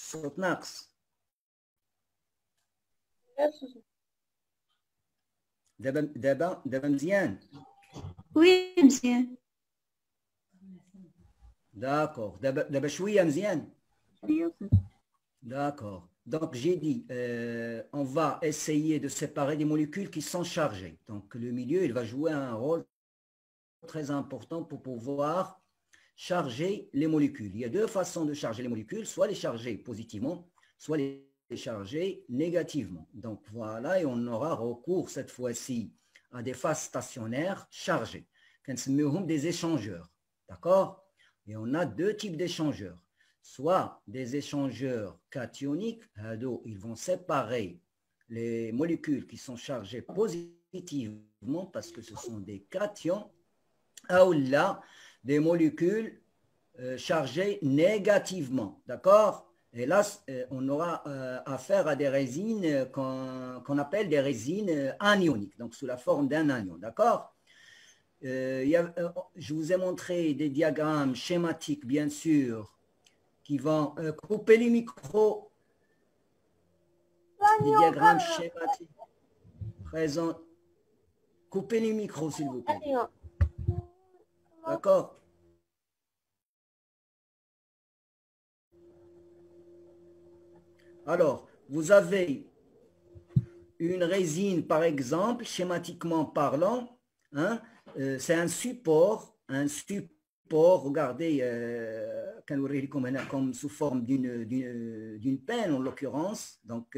صوت ناقص. دابا مزيان. وي مزيان. داكور دابا شويه مزيان. D'accord. Donc, j'ai dit, on va essayer de séparer des molécules qui sont chargées. Donc, le milieu, il va jouer un rôle très important pour pouvoir charger les molécules. Il y a deux façons de charger les molécules, soit les charger positivement, soit les charger négativement. Donc, voilà, et on aura recours cette fois-ci à des phases stationnaires chargées, des échangeurs. D'accord? Et on a deux types d'échangeurs. Soit des échangeurs cationiques, ils vont séparer les molécules qui sont chargées positivement parce que ce sont des cations, ou là, des molécules chargées négativement, d'accord? Et là, on aura affaire à des résines qu'on appelle des résines anioniques, donc sous la forme d'un anion, d'accord? Je vous ai montré des diagrammes schématiques, bien sûr, qui vont couper les micros, des diagrammes schématiques présents. Coupez les micros, s'il vous plaît. D'accord? Alors, vous avez une résine, par exemple, schématiquement parlant, hein, c'est un support, regardez, comme sous forme d'une penne en l'occurrence. Donc,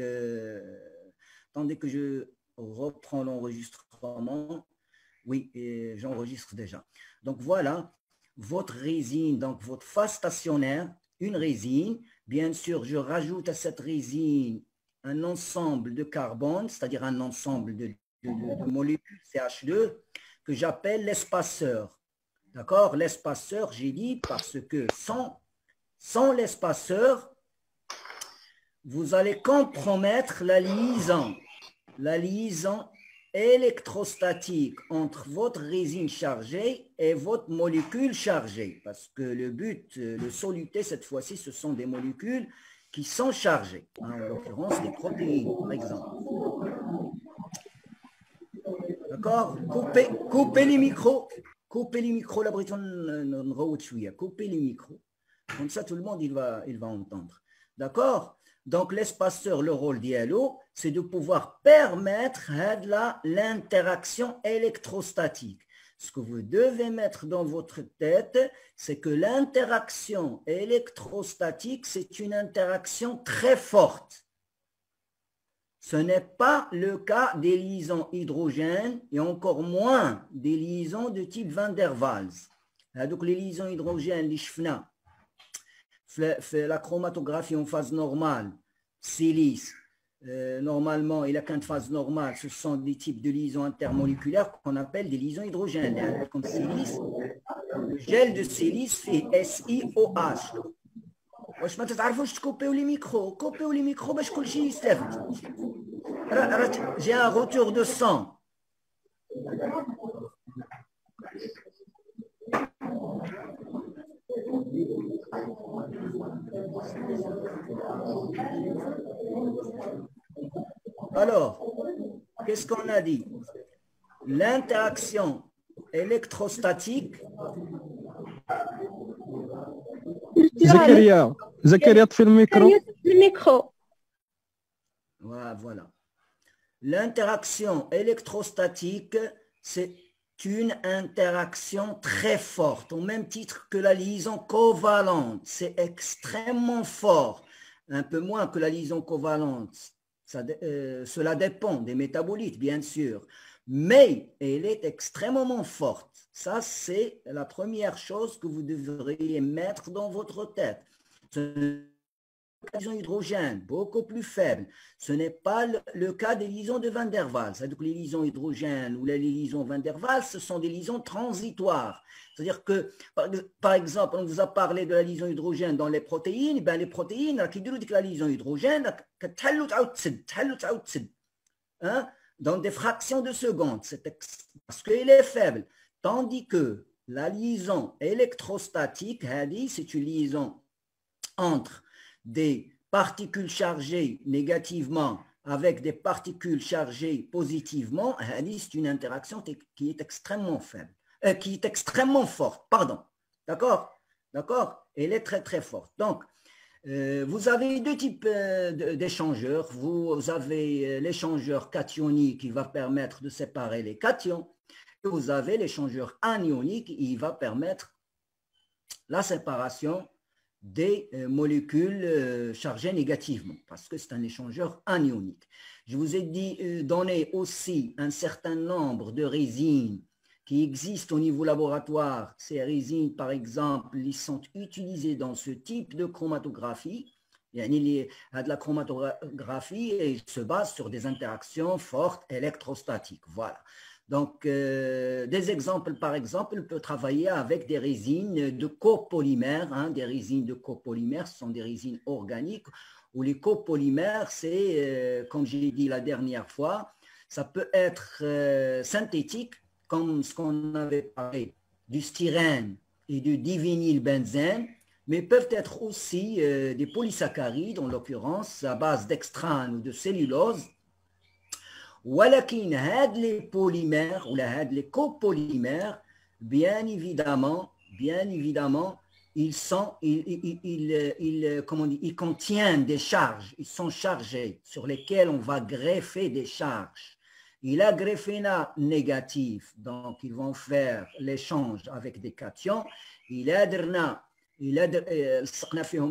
attendez que je reprends l'enregistrement. Oui, j'enregistre déjà. Donc voilà, votre résine, donc votre phase stationnaire, une résine. Bien sûr, je rajoute à cette résine un ensemble de carbone, c'est-à-dire un ensemble de molécules CH2 que j'appelle l'espaceur. D'accord? L'espaceur, j'ai dit, parce que sans l'espaceur, vous allez compromettre la liaison électrostatique entre votre résine chargée et votre molécule chargée. Parce que le but, le soluté, cette fois-ci, ce sont des molécules qui sont chargées. En l'occurrence, des protéines, par exemple. D'accord? Coupez les micros. Coupez les micros, coupez les micros. Comme ça, tout le monde, il va entendre. D'accord? Donc, l'espaceur, le rôle d'ILO, c'est de pouvoir permettre l'interaction électrostatique. Ce que vous devez mettre dans votre tête, c'est que l'interaction électrostatique, c'est une interaction très forte. Ce n'est pas le cas des liaisons hydrogènes et encore moins des liaisons de type Van der Waals. Donc, les liaisons hydrogènes, les chefna, la chromatographie en phase normale, silice, normalement, il a qu'une phase normale, ce sont des types de liaisons intermoléculaires qu'on appelle des liaisons hydrogènes. Comme silice, le gel de silice fait SiOH. واش ما تتعرفوش تكوبيو لي ميكرو باش كلشي يستافد. J'ai un retour de son. Alors, qu'est-ce qu'on a dit? L'interaction électrostatique. زكريا في الميكرو. Voilà. L'interaction électrostatique, c'est une interaction très forte, au même titre que la liaison covalente. C'est extrêmement fort, un peu moins que la liaison covalente. Cela dépend des métabolites, bien sûr, mais elle est extrêmement forte. Ça, c'est la première chose que vous devriez mettre dans votre tête. Liaison hydrogène, beaucoup plus faible. Ce n'est pas le cas des liaisons de Van der Waals. Donc, les liaisons hydrogènes ou les liaisons Van der Waals, ce sont des liaisons transitoires. C'est-à-dire que, par exemple, on vous a parlé de la liaison hydrogène dans les protéines. Ben, les protéines, qui disent que la liaison hydrogène, hein, dans des fractions de secondes, parce qu'elle est faible. Tandis que la liaison électrostatique, c'est une liaison entre des particules chargées négativement avec des particules chargées positivement, c'est une interaction qui est extrêmement faible, qui est extrêmement forte, pardon. D'accord? D'accord? Elle est très très forte. Donc, vous avez deux types d'échangeurs. Vous avez l'échangeur cationique qui va permettre de séparer les cations. Et vous avez l'échangeur anionique qui va permettre la séparation des molécules chargées négativement, parce que c'est un échangeur anionique. Je vous ai dit, donné aussi un certain nombre de résines qui existent au niveau laboratoire. Ces résines, par exemple, ils sont utilisées dans ce type de chromatographie. Il y a de la chromatographie et se base sur des interactions fortes électrostatiques. Voilà. Donc, des exemples, par exemple, on peut travailler avec des résines de copolymères. Des résines de copolymères, ce sont des résines organiques, où les copolymères, c'est, comme j'ai dit la dernière fois, ça peut être synthétique, comme ce qu'on avait parlé du styrène et du divinylbenzène, mais peuvent être aussi des polysaccharides, en l'occurrence à base dextrane ou de cellulose. ولكن هاد les polymères ou les copolymères, bien évidemment, ils contiennent des charges, ils sont chargés sur lesquels on va greffer des charges. Il a greffé négatif, donc ils vont faire l'échange avec des cations. Il a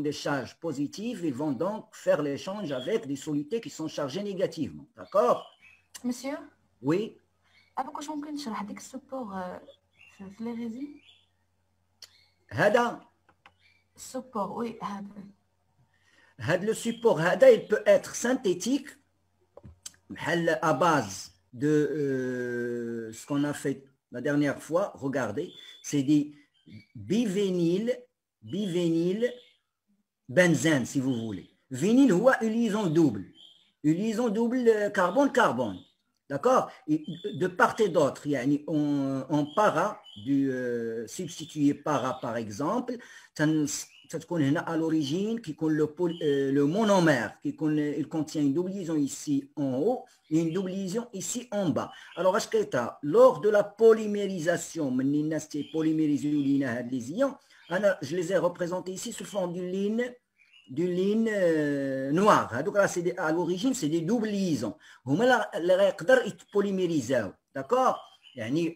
des charges positives, ils vont donc faire l'échange avec des solutés qui sont chargés négativement. D'accord? Monsieur? Oui. أبقى شو ممكن تشرح هذيك السبور في لي ريزين؟ هذا السبور وي هذا le support هذا il peut être synthétique à base de ce qu'on a fait la dernière fois. Regardez, c'est des bivényl benzène si vous voulez. Vinyle هو une liaison double carbone-carbone. D'accord? De part et d'autre, en para, du substitué para par exemple, à l'origine, le monomère, il contient une double liaison ici en haut et une double liaison ici en bas. Alors, lors de la polymérisation, je les ai représentés ici sous forme d'une ligne noire. Donc là, à l'origine, c'est des doubles liaisons. Ils polymériser. D'accord?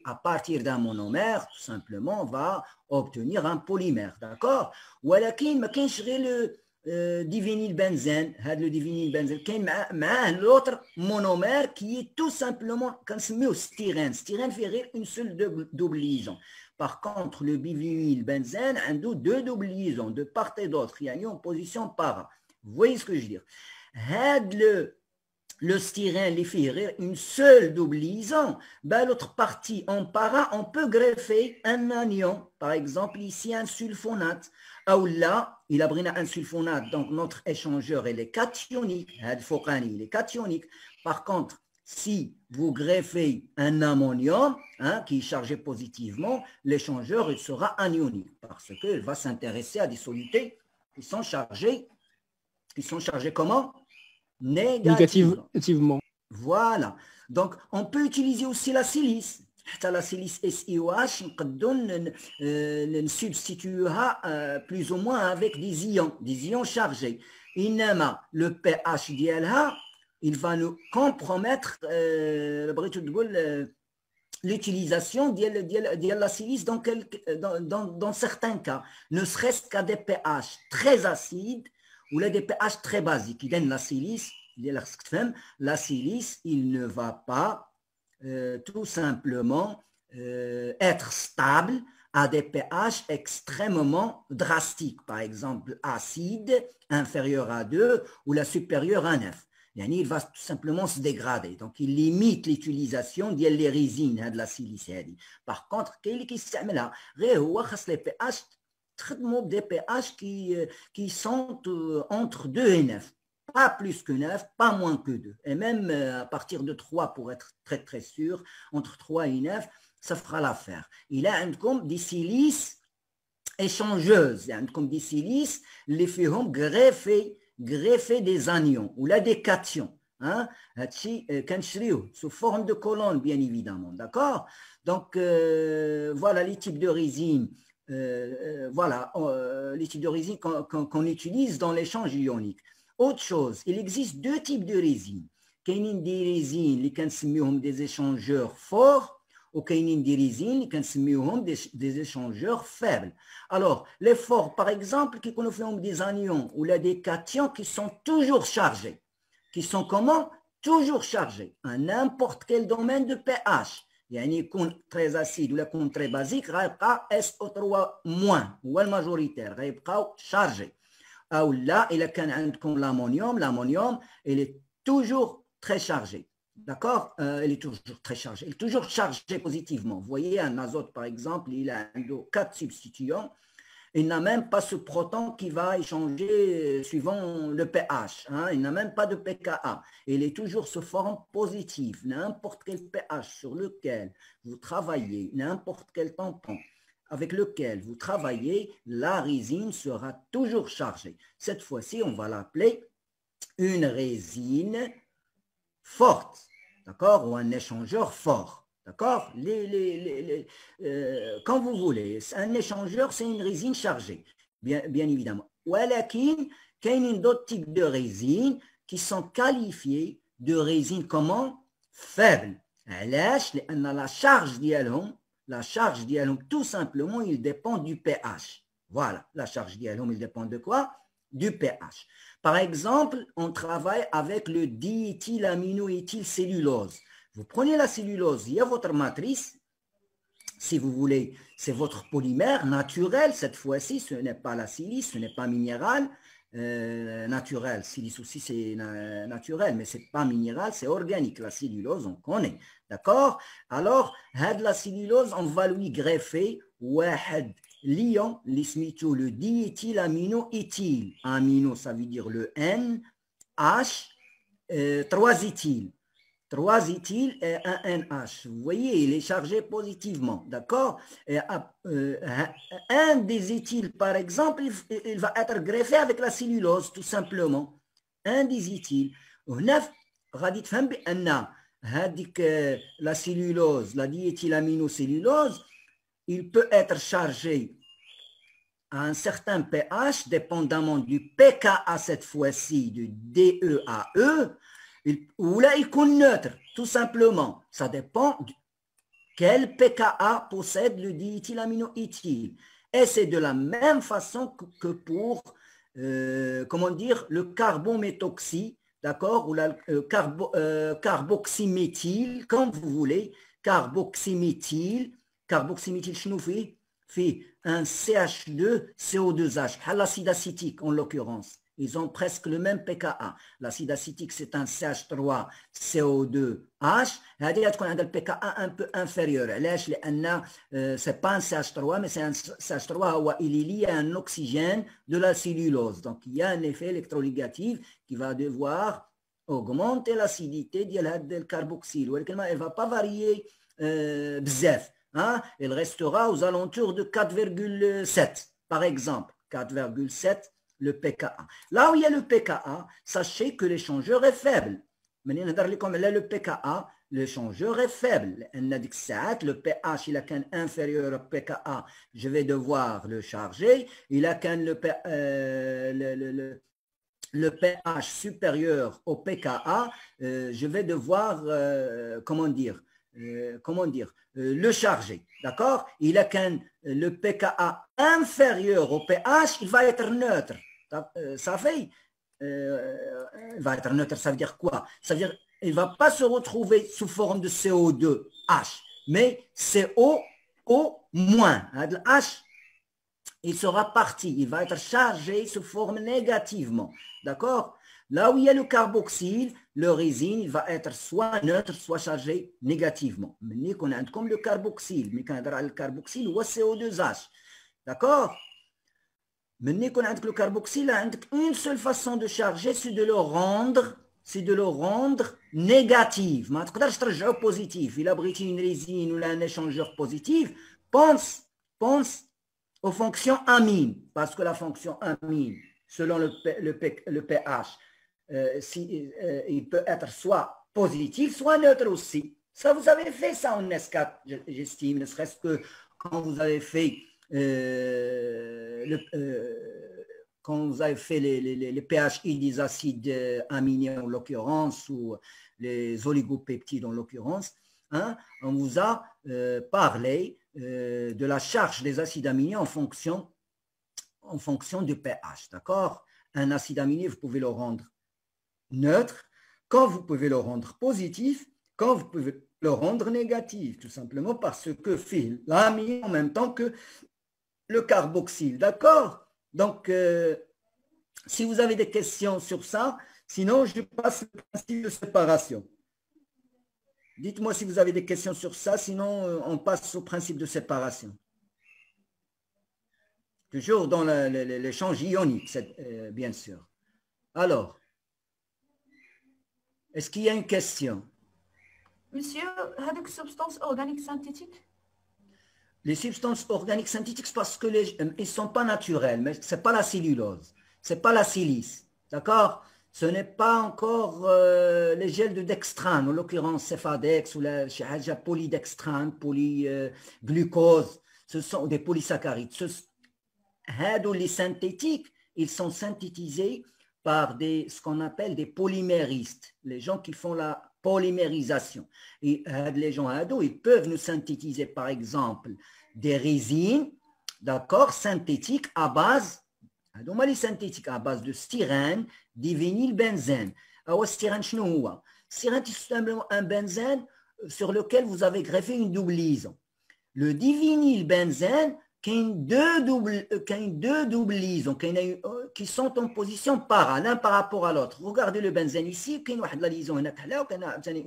À partir d'un monomère, tout simplement, on va obtenir un polymère. D'accord? ولكن ما كاينش غير divinylbenzène. Le divinylbenzène كاين معاه l'autre monomère qui est tout simplement كنسميوه styrène. Styrène fait غير une seule double liaison. Par contre, le bivinylbenzène a deux doubles liaisons de part et d'autre, en position para. Vous voyez ce que je veux dire? Le styrène, les fait une seule double liaison, l'autre partie en para, on peut greffer un anion. Par exemple, ici, un sulfonate. Ou là, il a pris un sulfonate, donc notre échangeur, il est cationique. Il est cationique. Par contre, si vous greffez un ammonium qui est chargé positivement, l'échangeur il sera anionique parce qu'il va s'intéresser à des solutés qui sont chargés comment? Négativement. Voilà. Donc, on peut utiliser aussi la silice. La silice SiOH, on substituera plus ou moins avec des ions chargés. Le pH d'ILH, il va nous compromettre l'utilisation de la silice dans certains cas, ne serait-ce qu'à des pH très acides ou des pH très basiques. La silice, il ne va pas tout simplement être stable à des pH extrêmement drastiques, par exemple acide inférieur à 2 ou la supérieure à 9. Il va tout simplement se dégrader. Donc, il limite l'utilisation des résines de la silice. Par contre, les pH, traitement des pH qui sont entre 2 et 9. Pas plus que 9, pas moins que 2. Et même à partir de 3, pour être très très sûr, entre 3 et 9, ça fera l'affaire. Il a comme des silices échangeuses. Comme des silices, les fihom greffés greffer des anions ou là des cations. Hein? Sous forme de colonne, bien évidemment. D'accord? Donc, voilà les types de résine. Voilà les types de résine qu'on utilise dans l'échange ionique. Autre chose, il existe deux types de résine. كاينين des résines اللي كنسميوهم des échangeurs forts وكاينين des résines اللي كنسميوهم des échangeurs faibles. Alors, les forts, par exemple, qui connaissent des anions ou là des cations qui sont toujours chargés. Qui sont comment? Toujours chargés à n'importe quel domaine de pH. يعني يكون très acide ou يكون très basique غيبقى SO3- هو الماجوريتير غيبقاو شارجي. أو لا إلا كان عندكم l'amonium il est toujours très chargé. D'accord? Il est toujours très chargé. Il est toujours chargé positivement. Vous voyez, un azote, par exemple, il a 4 substituants. Il n'a même pas ce proton qui va échanger suivant le pH. Hein? Il n'a même pas de pKa. Il est toujours sous forme positive. N'importe quel pH sur lequel vous travaillez, n'importe quel tampon avec lequel vous travaillez, la résine sera toujours chargée. Cette fois-ci, on va l'appeler une résine forte, d'accord, ou un échangeur fort, d'accord, quand vous voulez. Un échangeur, c'est une résine chargée, bien évidemment. ولكن كاينين d'autres types de résines qui sont qualifiées de résines comment? Faibles. علاش؟ لأن la charge ديالهم tout simplement, il dépend du pH. Voilà, la charge ديالهم, il dépend de quoi? Du pH. Par exemple, on travaille avec le diéthylaminoéthylcellulose. Vous prenez la cellulose, il y a votre matrice, si vous voulez, c'est votre polymère naturel, cette fois-ci, ce n'est pas la silice, ce n'est pas minéral, naturel. Silice aussi, c'est naturel, mais ce n'est pas minéral, c'est organique. La cellulose, on connaît. D'accord? Alors, la cellulose, on va lui greffer l'ion, le diéthylaminoéthyle. Amino, ça veut dire le N, H, 3-éthyle. 3-éthyle et un NH. Vous voyez, il est chargé positivement. D'accord? Un des éthyles, par exemple, il va être greffé avec la cellulose, tout simplement. Un des éthyles. La cellulose, la diéthylaminocellulose, il peut être chargé à un certain pH, dépendamment du pKa cette fois-ci, du DEAE, ou là il est neutre, tout simplement. Ça dépend de quel pKa possède le diéthylaminoéthyle. Et c'est de la même façon que pour, comment dire, le carbométhoxy, d'accord, ou la carboxyméthyle, comme vous voulez, carboxyméthyle, chenoufi, fait un CH2, CO2H, l'acide acétique en l'occurrence. Ils ont presque le même pKa. L'acide acétique, c'est un CH3, CO2H. C'est-à-dire qu'on a un pKa un peu inférieur. Ce n'est pas un CH3, mais c'est un CH3, il est lié à un oxygène de la cellulose. Donc, il y a un effet électronégatif qui va devoir augmenter l'acidité de carboxyle. Elle ne va pas varier bzef. Hein? Elle restera aux alentours de 4,7, par exemple. 4,7. Le pKa. Là où il y a le pKa, sachez que l'échangeur est faible. Le pKa, l'échangeur est faible. Le pH, il a qu'un inférieur au pKa, je vais devoir le charger. Il a qu'un le pH supérieur au pKa, je vais devoir, comment dire, le charger, d'accord? Il a qu'un le pKa inférieur au pH, il va être neutre. Ça fait, il va être neutre, ça veut dire quoi? Ça veut dire qu'il ne va pas se retrouver sous forme de CO2H, mais CO, H, il sera parti, il va être chargé sous forme négativement, d'accord? Là où il y a le carboxyle, le résine, il va être soit neutre, soit chargé négativement. Mais qu'on a comme le carboxyle, mais quand on a le carboxyle, ou CO2H. D'accord? Mais qu'on a le carboxyle, une seule façon de charger, c'est de le rendre négatif. Mais quand on a positif, il abrite une résine ou un échangeur positif, pense aux fonctions amines, parce que la fonction amine, selon le pH, il peut être soit positif, soit neutre aussi. Ça, vous avez fait ça en S4, j'estime, ne serait-ce que quand vous avez fait, quand vous avez fait les pHI des acides aminés en l'occurrence, ou les oligopeptides en l'occurrence, hein, on vous a parlé de la charge des acides aminés en fonction du pH, d'accord? Un acide aminé, vous pouvez le rendre neutre, quand vous pouvez le rendre positif, quand vous pouvez le rendre négatif, tout simplement parce que fait l'amine en même temps que le carboxyle, d'accord? Donc, si vous avez des questions sur ça, sinon je passe au principe de séparation. Dites-moi si vous avez des questions sur ça, sinon on passe au principe de séparation. Toujours dans l'échange ionique, bien sûr. Alors, est-ce qu'il y a une question? Monsieur, هذوك substances organiques synthétiques? Les substances organiques synthétiques, parce que ils ne sont pas naturels, mais ce n'est pas la cellulose, ce n'est pas la silice, d'accord? Ce n'est pas encore les gels de dextrane, en l'occurrence Cefadex ou la polydextrane, polyglucose, ce sont des polysaccharides. Les synthétiques, ils sont synthétisés par ce qu'on appelle des polyméristes, les gens qui font la polymérisation. Et les gens ils peuvent nous synthétiser par exemple des résines, d'accord, synthétiques à base, synthétiques à base de styrène, divinylbenzène. Alors, styrène, styrène, c'est simplement un benzène sur lequel vous avez greffé une double liaison. Le divinylbenzène, deux doubles liaisons qui sont en position para, l'un par rapport à l'autre. Regardez le benzène ici, il y a une liaison une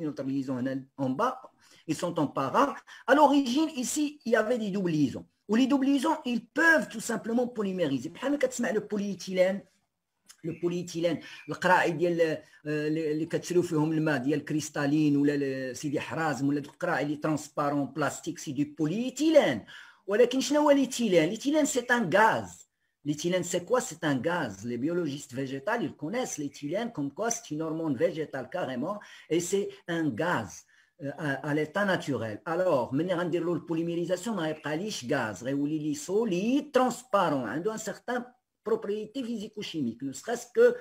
autre liaison en bas, ils sont en para. À l'origine, ici, il y avait des doubles liaisons. Ou les doubles liaisons, ils peuvent tout simplement polymériser. Le polyéthylène, القراعي ديال اللي كتشريو فيهم الماء ديال الكريستالين ولا سيدي حرازم ولا دوك القراعي اللي ترانسبارون بلاستيك سي دو بوليéthylène. ولكن شنو هو l'éthylène? L'éthylène, c'est un gaz. L'éthylène, c'est quoi? C'est un gaz. Les biologistes végétaux, ils connaissent l'éthylène comme quoi c'est une hormone végétale carrément, et c'est un gaz à l'état naturel. Alors, من غندير له البوليميريزاسيون ما يبقاليش غاز، غيولي لي solide transparent, عنده un certain propriété physico-chimique, ne serait-ce que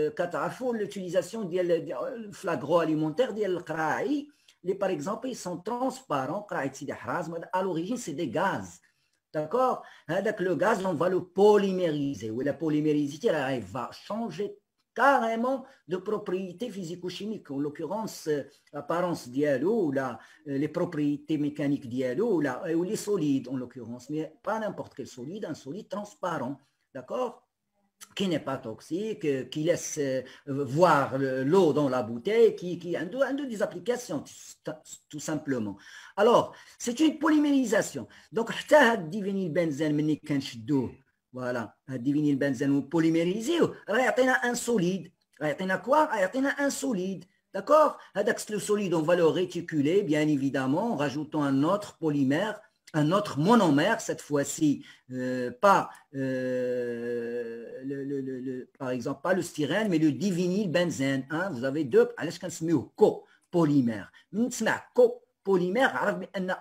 كتعرفوا l'utilisation ديال l'agroalimentaire ديال القراعي. Par exemple, ils sont transparents. À l'origine, c'est des gaz. D'accord? Avec le gaz, on va le polymériser. La polyméricité, elle va changer carrément de propriétés physico-chimiques. En l'occurrence, l'apparence dialo, les propriétés mécaniques dialo, ou les solides en l'occurrence. Mais pas n'importe quel solide, un solide transparent. D'accord? Qui n'est pas toxique, qui laisse voir l'eau dans la bouteille, qui a des applications, tout simplement. Alors, c'est une polymérisation. Donc, divinylbenzène, voilà, divinylbenzène polymérisé, il y a un solide. Il y a quoi? Il y a un solide. D'accord? Le solide, on va le réticuler, bien évidemment, en rajoutant un autre polymère, un autre monomère, cette fois-ci, pas, par exemple, pas le styrène, mais le divinylbenzène. Hein, vous avez deux, alors qu'on se met au copolymère. Nous se met à copolymère,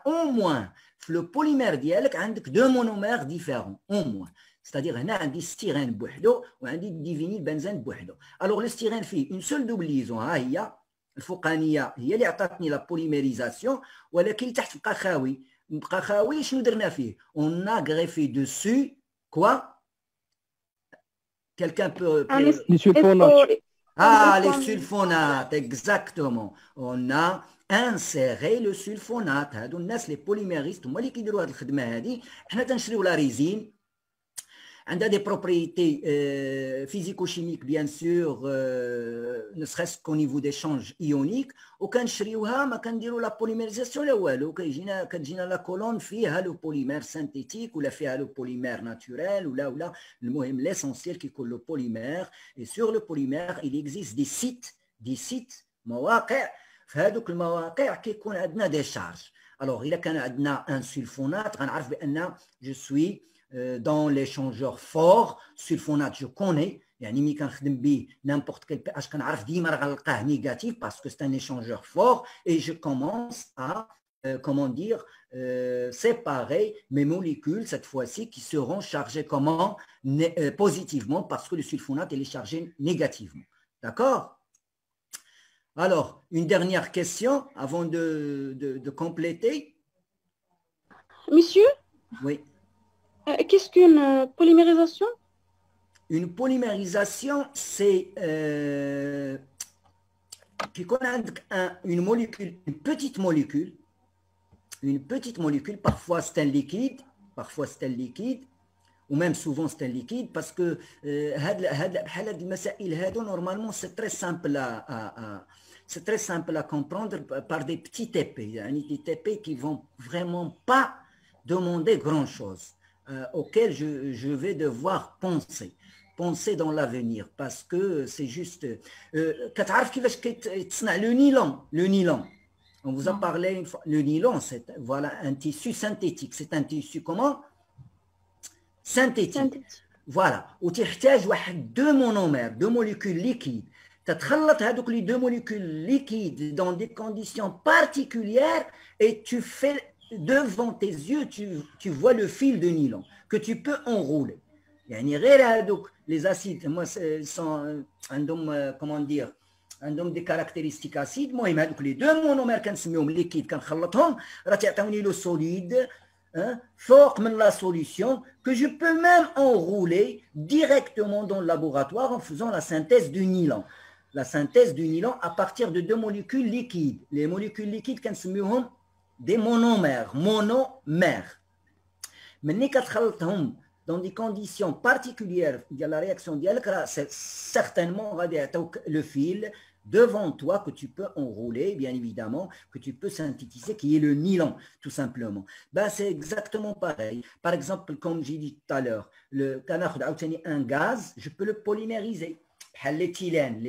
au moins, le polymère ديالك عندك deux monomères différents, au moins. C'est-à-dire, هنا عندي styrène بوحدو وعندي divinylbenzène بوحدو. Alors, le styrène fait une seule double liaison, ها هي الفوقانية هي اللي عطاتني la polymérisation, ولكن اللي تحت بقى خاوي. On a greffé dessus quoi? Quelqu'un peut... Les sulfonates. Ah, les sulfonates, exactement. On a inséré le sulfonate. هادو الناس les polyméristes هما اللي كيديروا هاد الخدمة هادي. حنا تنشريو لا ريزين. عندها des propriétés physico-chimiques bien sûr, ne serait-ce qu'au niveau d'échange ionique. وكنشريوها ما كنديروا لا بوليميريزاسيون لا والو، كتجينا لا كولون فيها لو بوليمير سانتيتيك ولا فيها لو بوليمير ناتوريل ولا المهم ليسونسيال كيكون لو بوليمير. et sur le polymère il existe des sites مواقع. في هذوك المواقع كيكون عندنا دي شارج. alors إلا كان عندنا ان سلفونات غنعرف بان je suis dans l'échangeur fort, sulfonate, je connais. يعني ملي كنخدم به n'importe quel pH كنعرف ديما راه غنلقاه négatif parce que c'est un échangeur fort et je commence à comment dire séparer mes molécules cette fois-ci qui seront chargées comment positivement parce que le sulfonate est chargé négativement. D'accord? Alors, une dernière question avant de compléter. Monsieur, oui. Qu'est-ce qu'une polymérisation? Une polymérisation, c'est une molécule, une petite molécule, parfois c'est un liquide, ou même souvent c'est un liquide, parce que normalement c'est très simple à comprendre par des petits TP, des TP qui vont vraiment pas demander grand-chose, auquel je vais devoir penser dans l'avenir, parce que c'est juste le nylon. On vous a parlé une fois, le nylon, c'est voilà un tissu synthétique, c'est un tissu comment? Synthétique. Voilà. وتحتاج deux monomères, deux molécules liquides. تتخلط هذوك les deux molécules liquides dans des conditions particulières et tu fais devant tes yeux, tu vois le fil de nylon que tu peux enrouler. يعني غير هذوك les acides moi sont عندهم comment dire عندهم des caractéristiques acides. المهم هذوك les deux monomères كنسميهم liquide كنخلطهم راه تعطيوني لو solide fort من la solution que je peux même enrouler directement dans le laboratoire en faisant la synthèse du nylon. La synthèse du nylon à partir de deux molécules liquides. Les molécules liquides كنسميوهم des monomères. ملي كتخلطهم dans des conditions particulières de la réaction ديالك c'est certainement غادي يعطيوك le fil devant toi que tu peux enrouler, bien évidemment, que tu peux synthétiser, qui est le nylon, tout simplement. Ben, c'est exactement pareil. Par exemple, comme j'ai dit tout à l'heure, un gaz, je peux le polymériser. L'éthylène,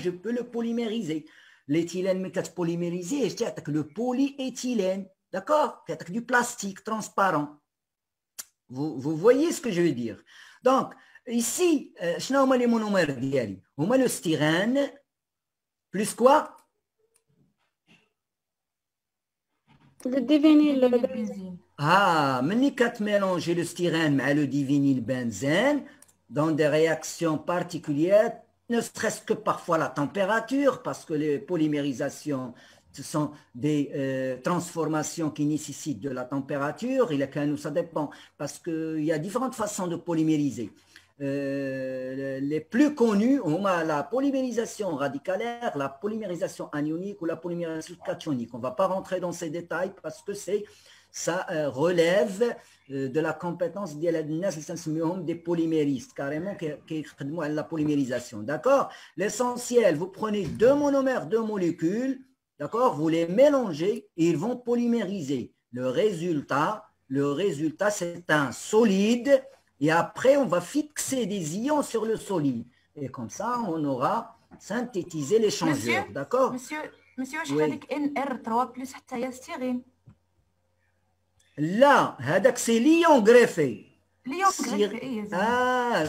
je peux le polymériser. L'éthylène, mais quand tu polymérises, c'est le polyéthylène. D'accord? C'est du plastique transparent. Vous voyez ce que je veux dire? Donc, ici, les monomères d'hiali. On a le styrène, plus quoi? Le divinyle. Mais quand mélanger le styrène avec le divinyl benzène dans des réactions particulières, ne serait-ce que parfois la température, parce que les polymérisations, ce sont des transformations qui nécessitent de la température, ça dépend, parce qu'il y a différentes façons de polymériser. Les plus connus, on a la polymérisation radicalaire, la polymérisation anionique ou la polymérisation cationique. On ne va pas rentrer dans ces détails parce que ça relève de la compétence des polyméristes, carrément, qui font la polymérisation. D'accord? L'essentiel, vous prenez deux monomères, deux molécules, d'accord? Vous les mélangez et ils vont polymériser. Le résultat c'est un solide. Et après, on va fixer des ions sur le solide. Et comme ça, on aura synthétisé l'échangeur. D'accord? Monsieur, je oui. NR3 plus styrène. Là, c'est l'ion greffé. L'ion greffé.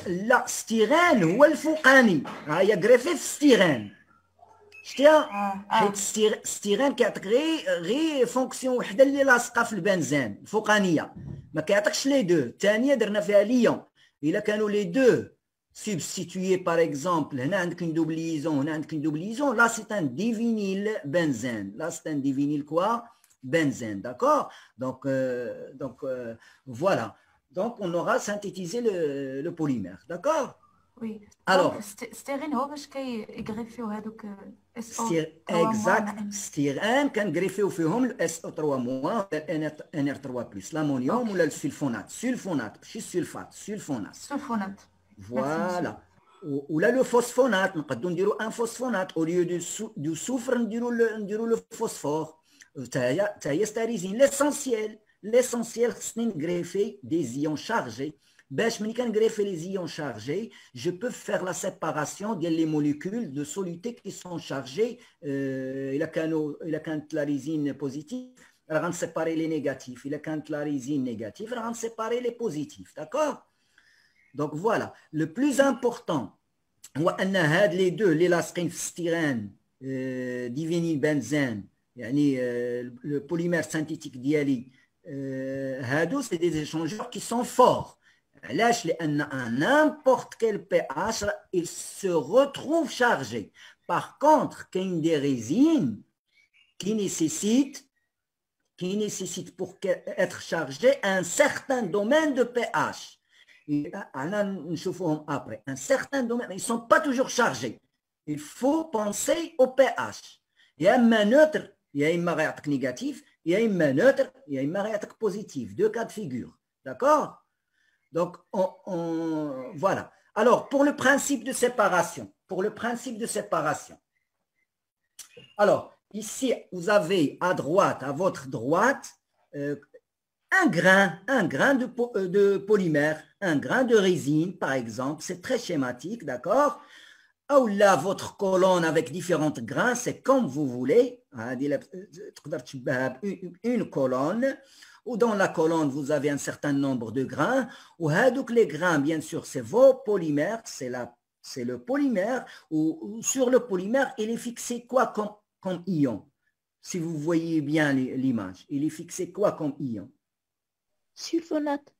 لا styrène هو الفوقاني. هي greffé في styrène. شتيها؟ حيت styrène كيعطيك غير فونكسيون وحده اللي لاصقه في البنزين الفوقانيه. ما كيعطيكش لي دو. الثانيه درنا فيها ليون. الا كانوا لي دو substitués par exemple هنا عندك une double liaison هنا عندك une double liaison, là c'est un divinyl benzène. Là c'est un divinyl quoi? Benzène, d'accord? Donc voilà. Donc on aura synthétisé le polymère, d'accord? Oui. Alors styrène هو باش كيغريفيو هذوك exact. styrène كنغريفيو فيهم ال SO3- NR3+, l'amonium ولا السلفونات. سلفونات ماشي سلفات، سلفونات. Voilà. Ou là le phosphonate, نقدروا نديروا un phosphonate au lieu du soufre نديروا le phosphore. تاهي ستاريزين. L'essentiel c'est de greffer des ions chargés. باش ملي كنغريفي les ions chargés, je peux faire la séparation des molécules de soluté qui sont chargées. إلا كانت la résine positive, elle va séparer les négatifs. Il a quand la résine négative, elle va séparer les positifs. D'accord? Donc voilà. Le plus important, les deux, l'élasquine styrène, divinylbenzène, le polymère synthétique d'Iali, c'est des échangeurs qui sont forts. Lâche n'importe quel pH, il se retrouve chargé. Par contre, qu'il y a des résines qui nécessitent pour être chargé un certain domaine de pH. Après, un certain domaine, ils ne sont pas toujours chargés. Il faut penser au pH. Il y a un neutre, il y a une marée négative, il y a une neutre, il y a une marée positive. Deux cas de figure. D'accord? Donc, voilà. Alors, pour le principe de séparation, alors, ici, vous avez à droite, à votre droite, un grain de polymère, un grain de résine, par exemple. C'est très schématique, d'accord? Ou là, votre colonne avec différents grains, c'est comme vous voulez. Une colonne. Ou dans la colonne, vous avez un certain nombre de grains. Ou les grains, bien sûr, c'est vos polymères, c'est le polymère. Ou sur le polymère, il est fixé quoi comme ion? Si vous voyez bien l'image, il est fixé quoi comme ion? Sulfonate.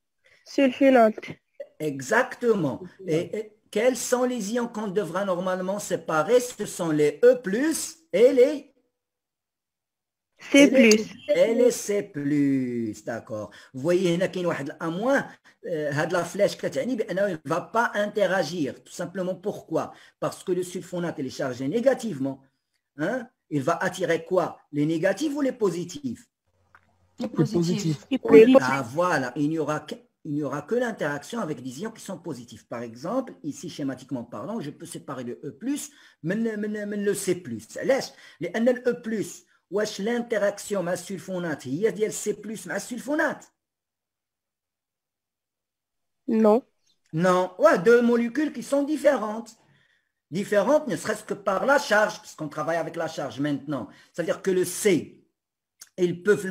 Sulfonate. Exactement. Et quels sont les ions qu'on devra normalement séparer? Ce sont les E+, et les C+. Et les C+, d'accord. Vous voyez, il y a un moins, la flèche il ne va pas interagir. Tout simplement pourquoi? Parce que le sulfonate il est chargé négativement. Hein? Il va attirer quoi? Les négatifs ou les positifs? Les positifs. Ah voilà, il n'y aura que l'interaction avec des ions qui sont positifs. Par exemple, ici schématiquement parlant, je peux séparer le E+, mais le C+. Laisse, le E+, واش l'interaction مع السلفونات هي ديال C+ مع السلفونات؟ Non. Non, ouais, deux molécules qui sont différentes. Différentes ne serait-ce que par la charge, puisqu'on travaille avec la charge maintenant. C'est-à-dire que le C, ils peuvent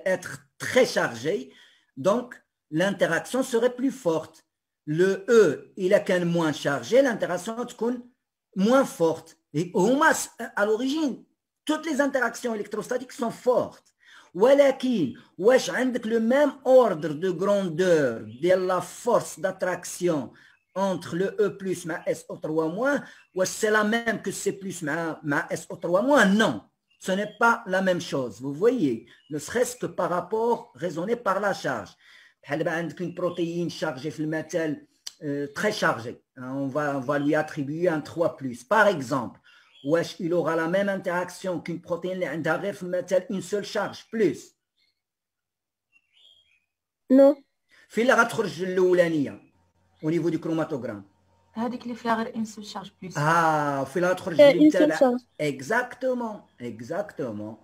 être très chargés, donc l'interaction serait plus forte. Le E, il est qu'un moins chargé, l'interaction est moins forte. Et au moins, à l'origine, toutes les interactions électrostatiques sont fortes. ولكن واش عندك le même ordre de grandeur de la force d'attraction entre le E+ مع SO3-, واش c'est la même que C+ مع SO3-? Non, ce n'est pas la même chose. Vous voyez, ne serait-ce que par rapport raisonné par la charge. بحال دابا عندك une protéine chargée في المثال très chargée. On va lui attribuer un 3+. Par exemple, il aura la même interaction qu'une protéine qui a une seule charge, plus. Non. فين اللي غتخرج الاولانيه au niveau du chromatogramme? هذيك اللي فيها غير ان سول شارج بليس. فين اللي غتخرج التالي؟ Exactement.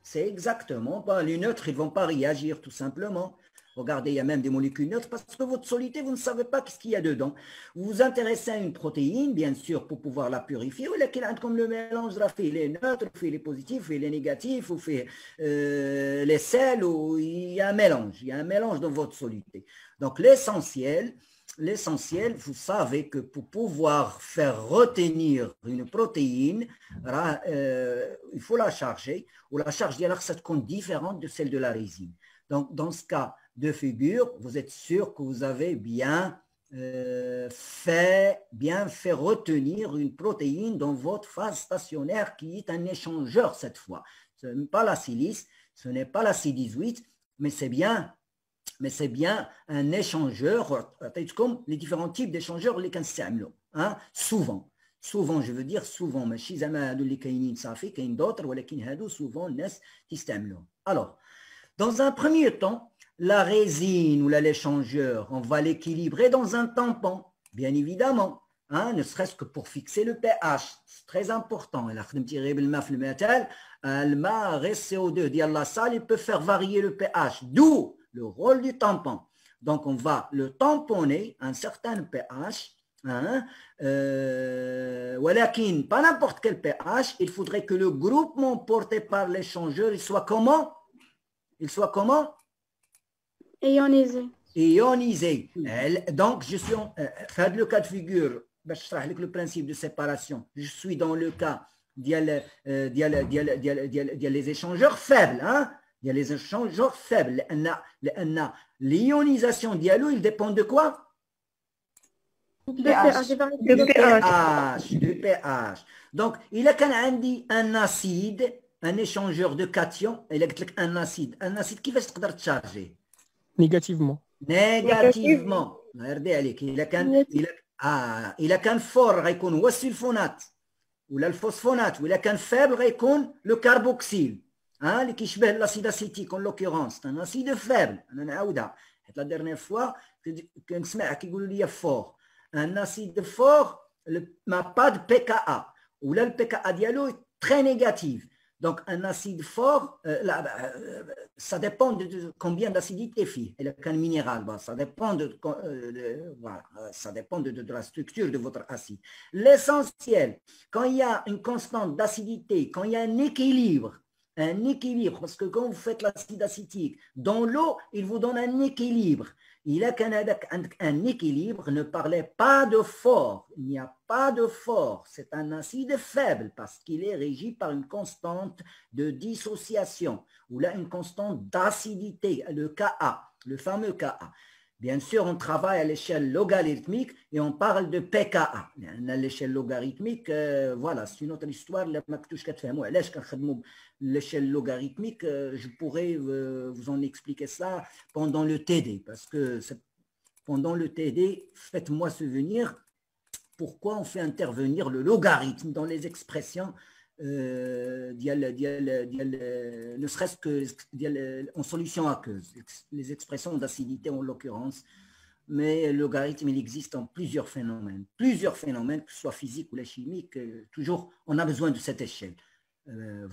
C'est exactement. Les neutres, ils ne vont pas réagir tout simplement. Regardez, il y a même des molécules neutres parce que votre soluté, vous ne savez pas ce qu'il y a dedans. Vous vous intéressez à une protéine, bien sûr, pour pouvoir la purifier, ou comme le mélange, fait les neutres, fait les positifs, fait les négatifs, ou fait les sels, ou il y a un mélange dans votre soluté. Donc l'essentiel, vous savez que pour pouvoir faire retenir une protéine, il faut la charger, ou la charge de ça compte différente de celle de la résine. Donc dans ce cas de figure, vous êtes sûr que vous avez bien fait retenir une protéine dans votre phase stationnaire qui est un échangeur cette fois. Ce n'est pas la silice, ce n'est pas la C18, mais c'est bien un échangeur, comme les différents types d'échangeurs les hein, souvent, je veux dire souvent, mais chez les kainin safi, kain d'autres, ou souvent alors, dans un premier temps, la résine ou l'échangeur, on va l'équilibrer dans un tampon, bien évidemment, hein, ne serait-ce que pour fixer le pH. C'est très important. Le CO2, il peut faire varier le pH, d'où le rôle du tampon. Donc, on va le tamponner à un certain pH, hein, pas n'importe quel pH, il faudrait que le groupement porté par l'échangeur soit comment? il soit comment? Ionisé. Ionisé. Donc, je suis fait le cas de figure, le principe de séparation. Je suis dans le cas des échangeurs faibles. Hein? Il y a les échangeurs faibles. L'ionisation dialo, il dépend de quoi? De pH. De pH. Donc, il a un acide, un échangeur de cations, il a un acide qui va se charger négativement. Négativement. Il a qu'un fort, يكون هو السلفونات ولا الفوسفونات, ولا كان faible, يكون le carboxyle. اللي كيشبه l'acide acétique en l'occurrence, c'est un acide faible. انا نعاودها حيت la dernière fois كنسمع كيقولوا لي fort. Un acide fort n'a pas de pKa, ou là le pKa dialo est très négatif. Donc un acide fort, ça dépend de combien d'acidité fait. Et un minéral, ça dépend voilà, ça dépend de la structure de votre acide. L'essentiel, quand il y a une constante d'acidité, quand il y a un équilibre, parce que quand vous faites l'acide acétique dans l'eau, il vous donne un équilibre. Il a un équilibre, ne parlez pas de fort, il n'y a pas de fort, c'est un acide faible parce qu'il est régi par une constante de dissociation ou là une constante d'acidité, le Ka, le fameux Ka. Bien sûr, on travaille à l'échelle logarithmique et on parle de pKa. À l'échelle logarithmique, voilà, c'est une autre histoire. L'échelle logarithmique, je pourrais vous en expliquer ça pendant le TD, parce que pendant le TD, faites-moi souvenir pourquoi on fait intervenir le logarithme dans les expressions, ne serait-ce que en solution aqueuse, les expressions d'acidité en l'occurrence. Mais le logarithme, il existe en plusieurs phénomènes, que ce soit physique ou la chimique, toujours on a besoin de cette échelle.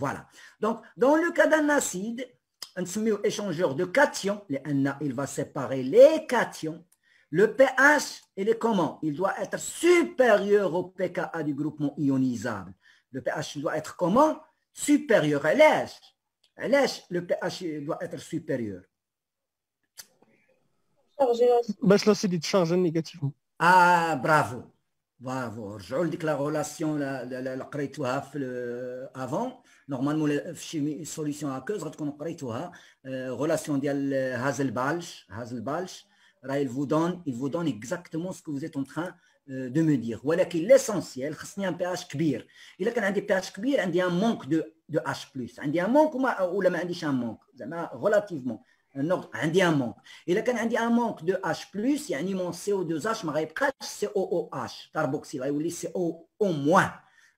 Voilà. Donc, dans le cas d'un acide, un échangeur de cations, il va séparer les cations. Le pH, il est comment? Il doit être supérieur au pKa du groupement ionisable. Le pH doit être comment? Supérieur à l'H. Le pH doit être supérieur. باش l'acide يتشارج négativement. Bravo. رجعوا لديك la relation اللي قريتوها في avant. Normalement في solution aqueuse غتكونوا قريتوها relation ديال Haselbalch. Il vous donne exactement ce que vous êtes en train de me dire. ولكن l'essentiel خصني un pH كبير. إلا كان عندي pH كبير عندي un manque de H+. عندي un manque ولا ما عنديش un manque زعما relativement. عندي un manque. إلا كان عندي un manque de H+, يعني mon CO2H ما غيبقاش COOH carboxyle غيولي CO-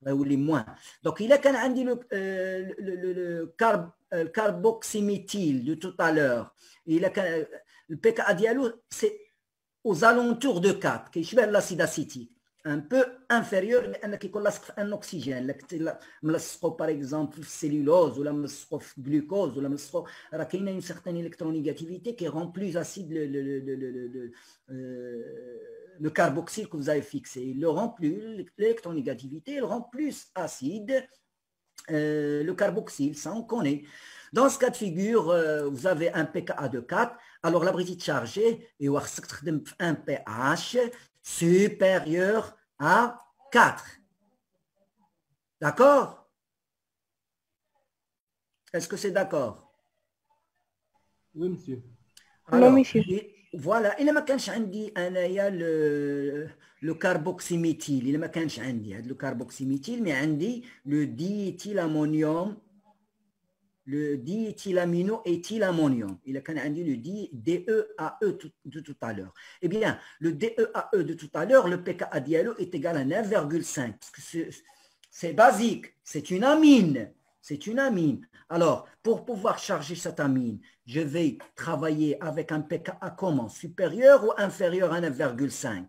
غيولي moins. Donc إلا كان عندي le carboxyméthyle de tout à l'heure, إلا كان le pKa dialo c'est aux alentours de 4 كيشبه l'acide acétique, un peu inférieur لأنك يكون لاصق في ان oxygène. ملصقو par exemple في السيلولوز ولا ملصقو في الجلوكوز ولا ملصقو راه كاينه une certaine électronégativité qui rend plus acide le carboxyle que vous avez fixé. Il le rend plus, l'électronégativité, il rend plus acide le carboxyle, ça on connaît. Dans ce cas de figure, vous avez un pKa de 4, alors la britite chargée et un pH supérieur à 4. D'accord? Est-ce que c'est d'accord? Oui, monsieur. Alors, Non, monsieur. voilà, il ما كانش عندي انايا le carboxyméthyle, il ما كانش عندي هذا le carboxyméthyle, mais عندي le diéthylammonium, le diéthylamino-éthylammonium. Il a عندي le DEAE de tout à l'heure. Eh bien, le DEAE de tout à l'heure, le pKa dialo est égal à 9,5 parce que c'est basique, c'est une amine. C'est une amine. Alors, pour pouvoir charger cette amine, je vais travailler avec un pKa comment? Supérieur ou inférieur à 9,5?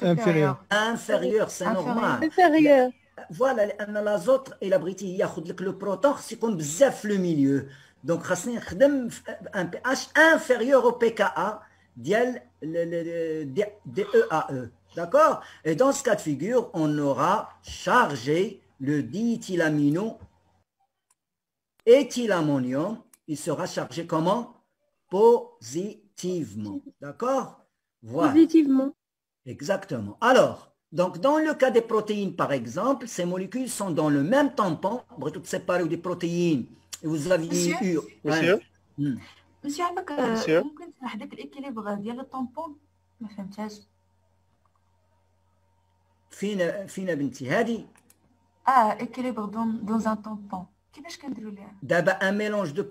Inférieur. Inférieur, c'est normal. Inférieur. Voilà, l'azote et la britille, le proton, c'est comme bzef le milieu. Donc, un pH inférieur au pKa dial DEAE. D'accord? Et dans ce cas de figure, on aura chargé le diéthylamino-éthylammonium il sera chargé comment? Positivement. D'accord? Voilà. Positivement. Exactement. Alors, donc dans le cas des protéines, par exemple, ces molécules sont dans le même tampon, toutes séparées des protéines. Et vous aviez eu... Monsieur Monsieur عندك Monsieur ممكن تشرح لك الإكيليبر ديال الطامبون؟ ما فهمتهاش. فينا بنتي هذه؟ إكيليبر dans un tampon. كيفاش كنديروا ليها؟ D'abord, un mélange de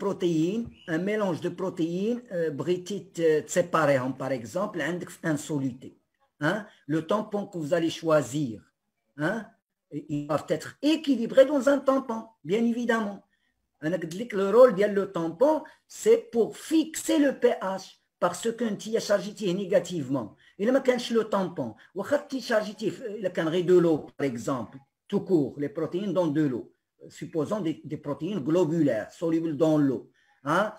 protéines, بغيتي تسيباريهم par exemple, عندك un soluté. Hein? Le tampon que vous allez choisir, hein? Ils doivent être équilibrés dans un tampon, bien évidemment. Le rôle du tampon, c'est pour fixer le pH, parce que tu as chargé négativement. Il n'y a pas le tampon. Tu as chargé de l'eau, par exemple, tout court, les protéines dans de l'eau. Supposons des protéines globulaires, solubles dans l'eau. Hein?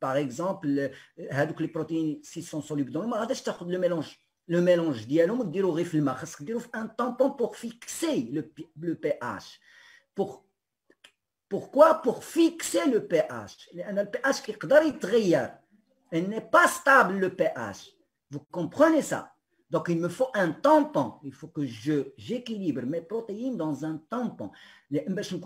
Par exemple, les protéines, s'ils sont solubles dans l'eau, le mélange dialome, un tampon pour fixer le pH. Pourquoi? Pour fixer le pH. Le pH qui il n'est pas stable, le pH. Vous comprenez ça? Donc, il me faut un tampon. Il faut que j'équilibre mes protéines dans un tampon. Je suis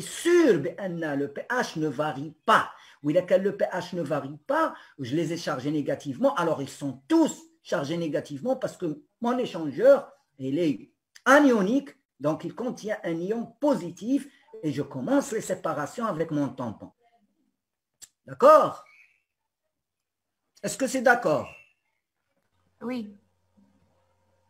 sûr que le pH ne varie pas. Oui, le pH ne varie pas, je les ai chargés négativement. Alors, ils sont tous chargés négativement parce que mon échangeur, il est anionique. Donc, il contient un ion positif et je commence les séparations avec mon tampon. D'accord? Est-ce que c'est d'accord? Oui.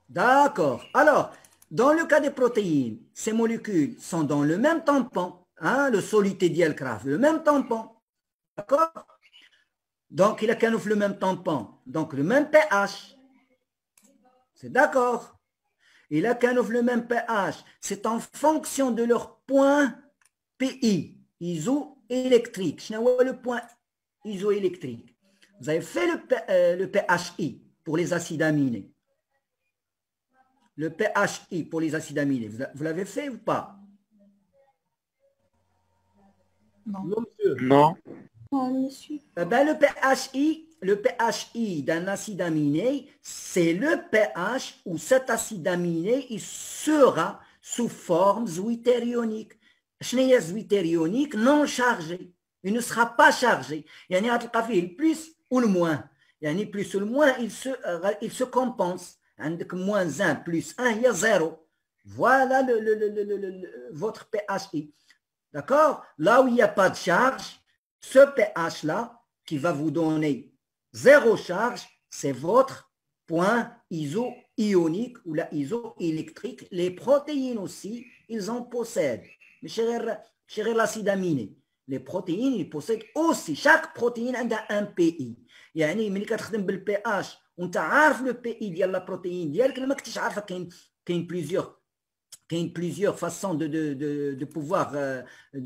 D'accord. Alors, dans le cas des protéines, ces molécules sont dans le même tampon, hein, le soluté dialgraphe, le même tampon. D'accord? Donc, il a qu'un le même tampon, donc le même pH. C'est d'accord? Il a qu'un le même pH. C'est en fonction de leur point PI, isoélectrique. Je n'ai le point isoélectrique. Vous avez fait le PHI pour les acides aminés. Le PHI pour les acides aminés, vous l'avez fait ou pas? Non. Non, monsieur. Non. Le PHI d'un acide aminé, c'est le pH où cet acide aminé il sera sous forme zwitterionique. Chenille zwitterionique non chargé. Il ne sera pas chargé. Il y a le plus ou le moins. Il y a plus ou le moins, il se compense. Moins 1 plus 1, il y a 0. Voilà votre PHI. D'accord? Là où il n'y a pas de charge, ce pH-là, qui va vous donner 0 charge, c'est votre point iso-ionique ou la isoélectrique. Les protéines aussi, ils en possèdent. Mais chez l'acide aminé, les protéines, ils possèdent aussi. Chaque protéine a un PI. يعني ملي كتخدم بالبي اش وانت عارف لو بي اي ديال لا بروتيين ديالك ما كنتيش عارفه كاين plusieurs façons de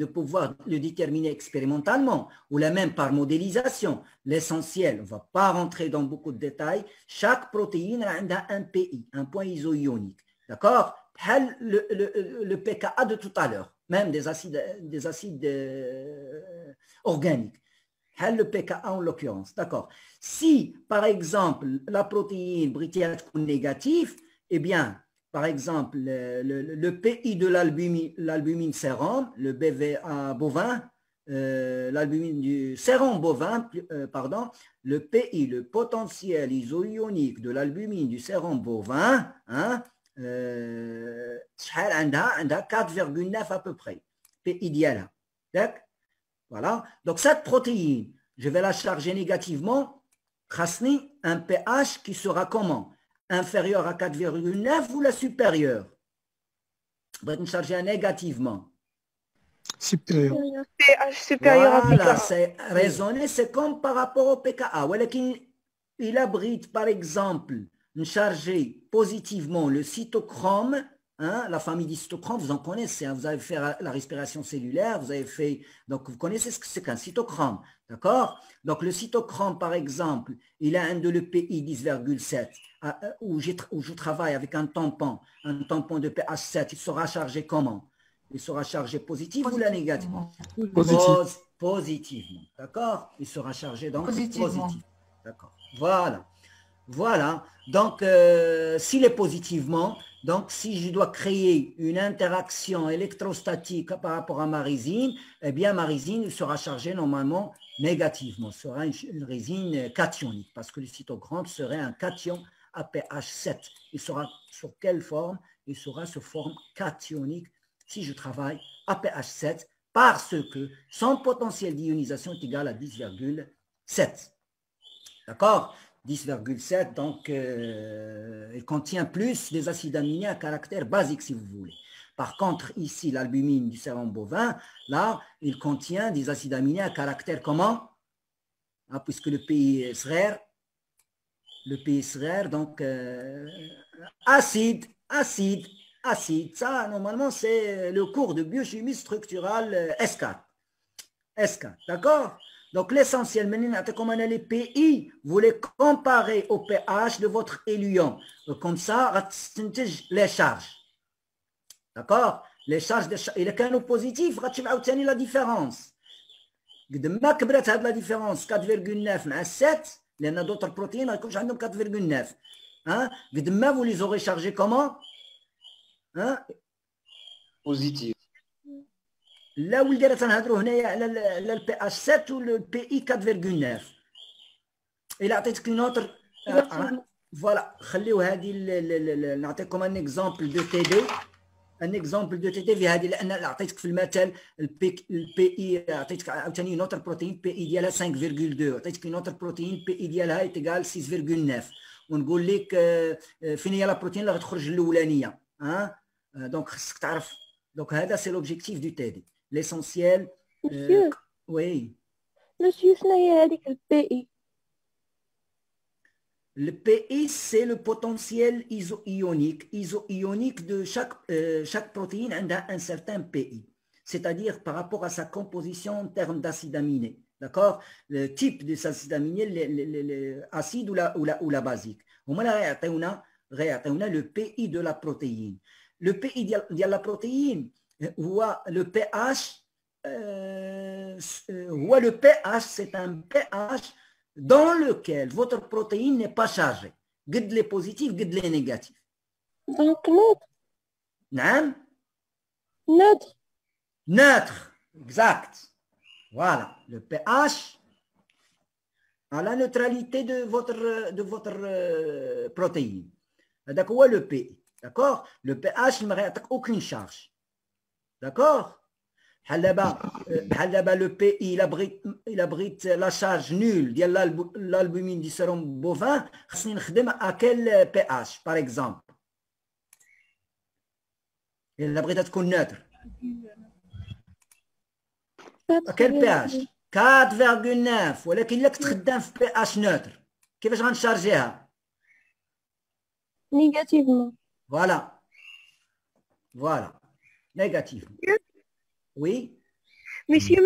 pouvoir le déterminer expérimentalement ou la même par modélisation. L'essentiel, on ne va pas rentrer dans beaucoup de détails, chaque protéine a un PI, un point iso-ionique. D'accord? Le pKa de tout à l'heure, même des acides organiques. Le pKa en l'occurrence. D'accord? Si, par exemple, la protéine britannique est négative, eh bien, par exemple, le PI de l'albumine sérum, le BVA bovin, l'albumine du sérum bovin, pardon, le PI, le potentiel iso-ionique de l'albumine du sérum bovin, hein, 4,9 à peu près, PI diala. D'accord? Voilà. Donc, cette protéine, je vais la charger négativement, un pH qui sera comment? Inférieur à 4,9 ou la supérieure? On va charger négativement. Supérieur. pH supérieur à Voilà, pKa. c'est raisonné, c'est comme par rapport au pKa. Il abrite, par exemple, charger positivement le cytochrome. Hein, la famille des cytochromes, vous en connaissez, hein, vous avez fait la respiration cellulaire, vous avez fait, donc vous connaissez ce que c'est qu'un cytochrome, d'accord? Donc le cytochrome, par exemple, il a un de l'EPI 10,7, où je travaille avec un tampon de pH 7, il sera chargé comment? il sera chargé positif ou la négative? Positif. Positivement, d'accord? Il sera chargé donc Positivement. positif. D'accord. Voilà. Voilà. Donc, s'il est positivement, donc si je dois créer une interaction électrostatique par rapport à ma résine, eh bien ma résine sera chargée normalement négativement. Ce sera une résine cationique parce que le cytochrome serait un cation à pH 7. Il sera sur quelle forme? Il sera sous forme cationique si je travaille à pH 7 parce que son potentiel d'ionisation est égal à 10,7. D'accord? 10,7, donc il contient plus des acides aminés à caractère basique, si vous voulez. Par contre, ici, l'albumine du sérum bovin, là, il contient des acides aminés à caractère comment? Ah, puisque le pays SRR, donc acide. Ça, normalement, c'est le cours de biochimie structurale S4. D'accord? Donc, l'essentiel, maintenant, comme on a les PI, vous les comparez au pH de votre éluant. Comme ça, les charges. D'accord? Les charges, il est qu'un positif, tu vas obtenir la différence. ما كبرت هذه la différence 4,9 مع 7 لأن d'autres protéines ما يكونش عندهم 4,9 hein? قد ما vous les aurez chargés comment? hein? Positif. لا ولدي تنهضروا هنايا على البي اتش 7 والبي اي 4,9 الى عطيتك نوتر فوالا خليو هذه نعطيكم ان اكزامبل دو تي دي ان اكزامبل دو تي دي في هذه لان عطيتك في المثل البي اي عطيتك عاوتاني نوتر بروتين بي اي ديالها 5,2 عطيتك نوتر بروتين بي اي ديالها يتقال 6,9 ونقول لك فين هي لا بروتين اللي غتخرج الاولانيه ها دونك خصك تعرف دونك هذا سي لوبجيكتيف دو تي دي l'essentiel. Monsieur, Oui. monsieur, شنو هي هذيك البي اي؟ Le PI, c'est le potentiel iso-ionique de chaque protéine a un certain PI. C'est-à-dire par rapport à sa composition en termes d'acides aminés. D'accord? Le type de ces acides aminés, l'acide ou la basique. On a le PI de la protéine. Le PI de la protéine, le pH, c'est un pH dans lequel votre protéine n'est pas chargée. قد les positifs, قد les négatifs. Donc neutre. نعم. Neutre. Neutre, exact. Voilà, le pH à la neutralité de votre protéine. هذاك هو le PI. D'accord? Le pH ما غيعطيك aucune charge. D'accord? بحال دابا لو بي اي الا بغيت لا شارج نول ديال الالبومين دي سيروم بوفان خصني نخدم اكل بي اش باغ اكزومبل الا بغيتها تكون نوتر اكل بي اش 4,9 ولكن الا كنت خدام في بي اش نوتر كيفاش غنشارجيها؟ نيجاتيفمون. فوالا نيجاتيفمون. وي ماشي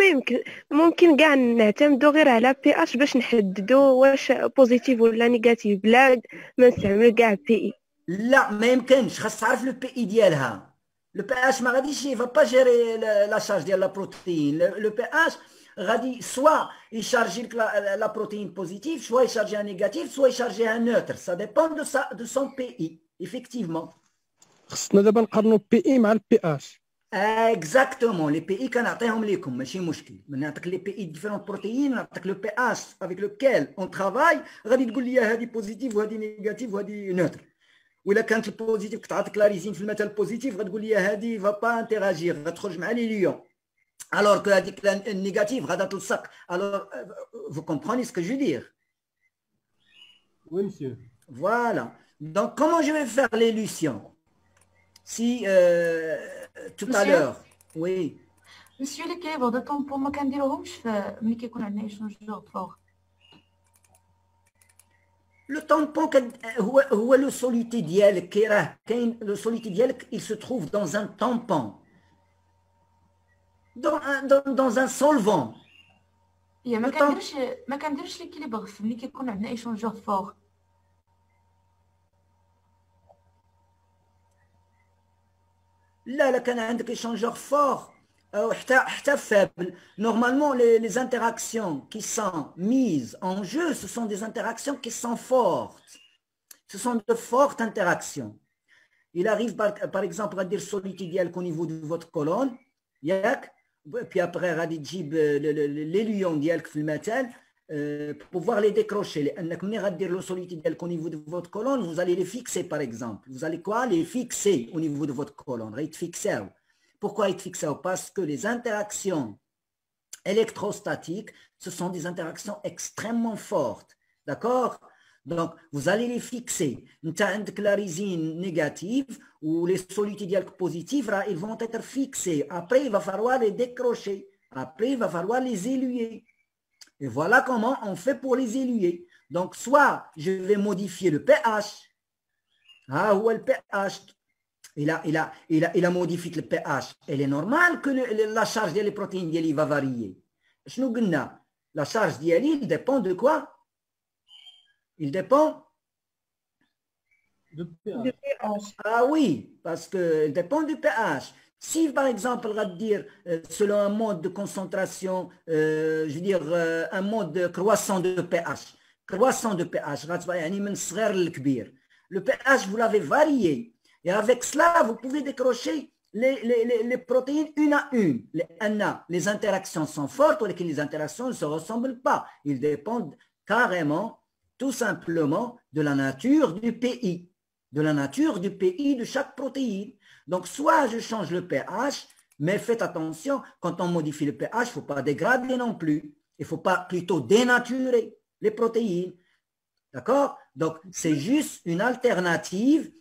ممكن كاع نعتمدوا غير على بي اش باش نحددوا واش بوزيتيف ولا نيجاتيف بلا ما نستعملوا كاع بي اي. لا ما يمكنش خاص تعرف لو بي اي ديالها. لو بي اش ما غاديش با جيري لا شارج ديال لا بروتين. لو بي اش غادي سوا يشارجي لك لا بروتين بوزيتيف سوا يشارجيها نيجاتيف سوا يشارجيها نوتر. سا ديبون دو سون بي اي ايفيكتيفمون. خصنا دابا نقارنوا البي اي مع البي اش. اكزاكتومون لي بي اي كنعطيهم لكم ماشي مشكل. من نعطيك لي بي اي ديفيرون بروتيين نعطيك لو بي اش افيك لوكيل اون ترافاي غادي تقول لي هذه بوزيتيف وهذه نيجاتيف وهذه نوتر. ولا كانت البوزيتيف كتعطيك لا ريزين في المثل البوزيتيف غتقول لي هذه فا با انتراجير غتخرج مع لي ليون الوغ كو هذيك النيجاتيف غادا تلصق. الوغ فو كومبروني سكو جو دير. Oui, monsieur. Voilà. Donc comment je vais faire l'élution? Si tout à l'heure. Oui. مسيو لي كيبغيو دو طومبون ما كنديروهمش ملي كيكون عندنا ايشونجور فوق. Le tampon هو le soluté ديالك كي راه كاين le soluté ديالك il se trouve dans un tampon dans un solvant. يا ما كنديرش لي كيليبغ ملي كيكون عندنا ايشونجور فوق. Là, quand on a un échangeur fort, faible. Normalement, les interactions qui sont mises en jeu, ce sont des interactions qui sont fortes. Ce sont de fortes interactions. Il arrive, par exemple, à dire solitude au niveau de votre colonne, puis après, à dire les lions le métal, pour pouvoir les décrocher. À dire le solitude au niveau de votre colonne, vous allez les fixer, par exemple. Vous allez quoi? Les fixer au niveau de votre colonne. Pourquoi ils fixent? Parce que les interactions électrostatiques, ce sont des interactions extrêmement fortes. D'accord? Donc, vous allez les fixer. La résine négative ou les solitudes positives, ils vont être fixés. Après, il va falloir les décrocher. Après, il va falloir les éluer. Et voilà comment on fait pour les éluer. Donc, soit je vais modifier le pH. Ou le pH. Il a modifié le pH. Il est normal que la charge des protéines va varier. La charge d'IL dépend de quoi? Il dépend de pH. Ah oui, parce qu'il dépend du pH. Si, par exemple, on va dire, selon un mode de concentration, je veux dire, un mode croissant de pH, le pH, vous l'avez varié. Et avec cela, vous pouvez décrocher les protéines une à une. Les interactions sont fortes, ou les interactions ne se ressemblent pas. Ils dépendent carrément, tout simplement, de la nature du PI. De la nature du PI de chaque protéine. Donc, soit je change le pH, mais faites attention, quand on modifie le pH, il ne faut pas dégrader non plus. Il ne faut pas plutôt dénaturer les protéines. D'accord? Donc, c'est juste une alternative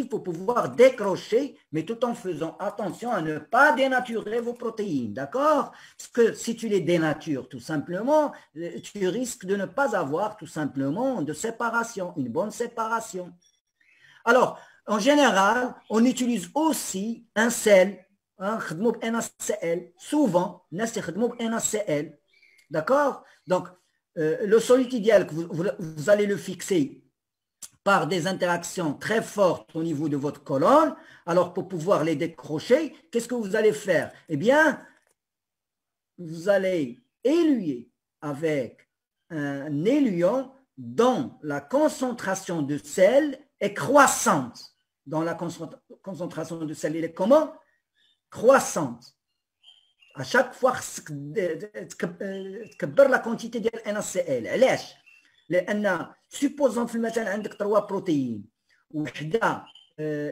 pour pouvoir décrocher, mais tout en faisant attention à ne pas dénaturer vos protéines. D'accord? Parce que si tu les dénatures tout simplement, tu risques de ne pas avoir tout simplement de séparation, une bonne séparation. Alors, en général, on utilise aussi un sel, NaCl, souvent, NaCl. D'accord? Donc, le solide idéal, vous allez le fixer par des interactions très fortes au niveau de votre colonne. Alors, pour pouvoir les décrocher, qu'est-ce que vous allez faire? Eh bien, vous allez éluer avec un éluant dont la concentration de sel est croissante. Dans la concentration de sel, elle est comment? Croissante. À chaque fois, تكبر la quantité de NaCl. علاش؟ لأن supposons في المثال عندك 3 بروتيين وحده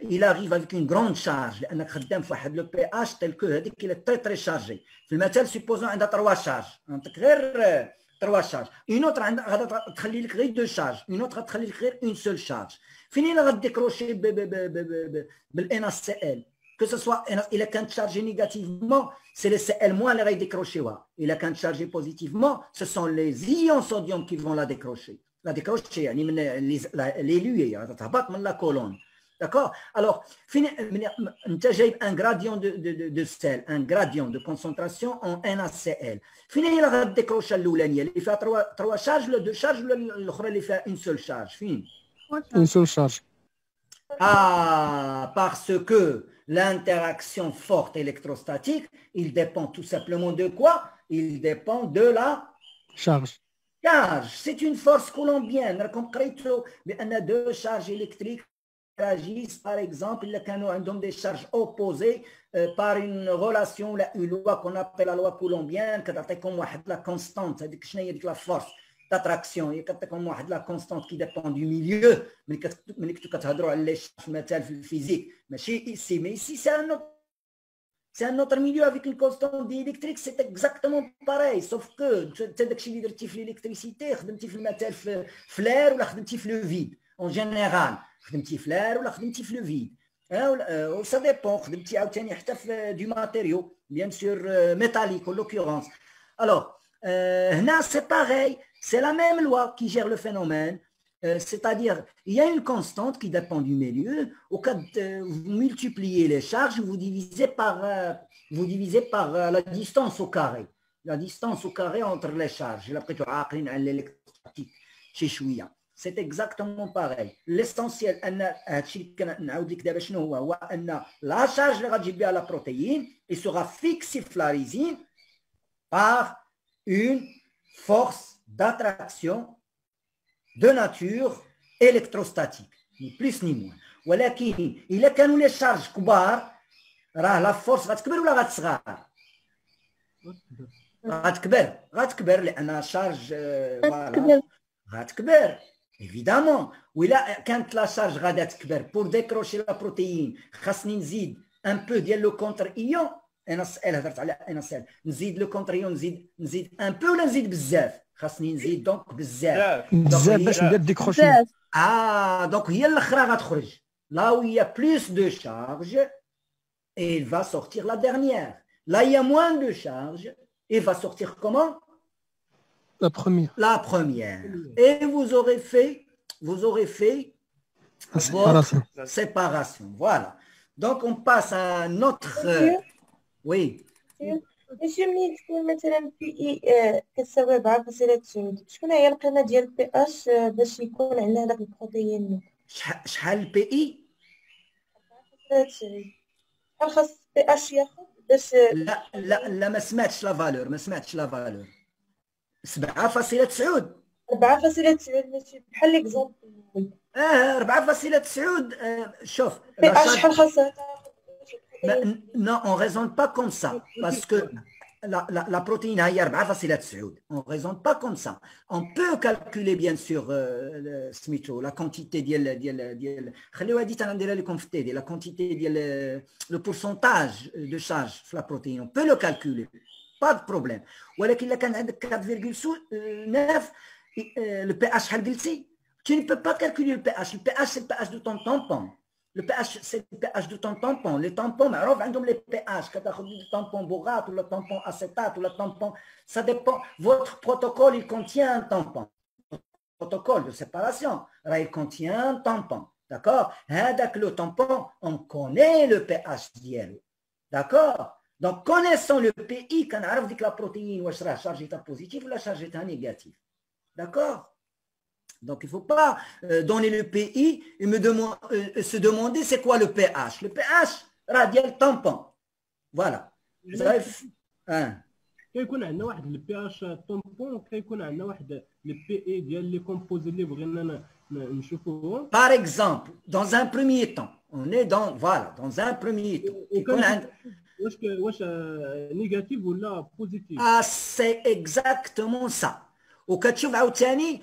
il arrive avec une grande charge لأنك خدام في واحد لو بي اش تل كو هذيك اللي تري تري شارجي. في المثال supposons عندها 3 شارج، عندك غير 3 شارج، une autre غادا تخلي لك غير 2 شارج، une autre غتخلي لك غير une seule charge. فين غاديكروشي بالNaCl؟ Que ce soit, il a qu'un chargé négativement, c'est les Cl- اللي غيديكروشيوها. Il a qu'un chargé positivement, ce sont les ions sodium qui vont la décrocher. La décrocher, يعني من l'éluer, تهبط من la colonne. D'accord? Alors, انت جايب un gradient de sel, un gradient de concentration en NaCl. فين هي اللي غاديكروشها الاولانيه اللي فيها 3 شارج ولا 2 شارج ولا الاخرى اللي فيها une seule charge؟ فين؟ Une seule charge. Ah, parce que l'interaction forte électrostatique, il dépend tout simplement de quoi? Il dépend de la Charge. charge. C'est une force coulombienne. Il y a 2 charges électriques qui agissent, par exemple, il y a des charges opposées par une relation, une loi qu'on appelle la loi coulombienne, qui est comme la constante, c'est la force d'attraction. Il y a comme la constante qui dépend du milieu. Mais physique. Mais ici, c'est un autre milieu avec une constante électrique, c'est exactement pareil. Sauf que tu as l'électricité, tu as l'air ou tu le vide. En général, tu as l'air ou tu le vide. Ça dépend. Du matériau, bien sûr métallique en l'occurrence. Alors, c'est pareil. C'est la même loi qui gère le phénomène, c'est-à-dire il y a une constante qui dépend du milieu. Au cas de vous multipliez les charges, vous divisez par la distance au carré. La distance au carré entre les charges. L'électrostatique, c'est exactement pareil. L'essentiel, la charge de la protéine sera fixée sur la résine par une force d'attraction de nature électrostatique, ni plus ni moins. ولكن إلا كانوا لي شارج كبار راه لا فورس غتكبر ولا غتصغر؟ غتكبر لأن شارج غتكبر évidemment. وإلا كانت لا شارج غادا تكبر بور ديكروشي لا بروتيين خاصني نزيد ان بو ديال لو كونتر ايون. انا سؤال هضرت على انا سؤال نزيد لو كونتر ايون نزيد ان بو ولا نزيد بزاف؟ خاصني نزيد دونك بزاف باش ندير ديكروشي. دونك هي الاخرى غتخرج là où il y a plus de charge et il va sortir la dernière. Là il y a moins de charge et va sortir comment? La première. Et vous aurez fait séparation. Voilà. Donc on passe à notre oui. Monsieur ملي تكون مثلا بي اي كتساوي 4.9 شكون هي القيمه ديال البي اش باش يكون عندنا هذاك البروتيين؟ شحال البي اي؟ 4.9. شحال خاص البي اش ياخذ باش لا ما سمعتش لا فالور 7.9 ماشي بحال ليكزومبل 4.9 شوف بي اش شحال خاصها؟ Non, on ne raisonne pas comme ça, parce que la protéine a 4.9. On ne raisonne pas comme ça. On peut calculer bien sûr la quantité la quantité le pourcentage de charge sur la protéine. On peut le calculer, pas de problème. ولكن إلا كان عندك 4.9 le pH شحال قلتي؟ Tu ne peux pas calculer le pH. Le pH c'est le pH de ton tampon. Le pH, c'est le pH de ton tampon. Les tampons, معروف عندهم les pH. Quand tu as le tampon borate ou le tampon acétate ou le tampon, ça dépend. Votre protocole, il contient un tampon. Protocole de séparation, là, il contient un tampon. D'accord? Avec le tampon, on connaît le pH d'IL. D'accord? Donc, connaissant le PI, quand on dit que la protéine, ou sera chargée positive ou la chargée négative. D'accord? Donc, il ne faut pas donner le PI et se demander c'est quoi le pH. Le pH, radial tampon. Voilà. كيكون عندنا واحد البي اش طومبون كيكون عندنا واحد البي اي ديال لي كومبوزي اللي بغينا نشوفوهم. Par exemple, dans un premier temps, on est dans dans un premier temps. واش نيجاتيف ولا بوزيتيف؟ C'est exactement ça. وكتشوف عاوتاني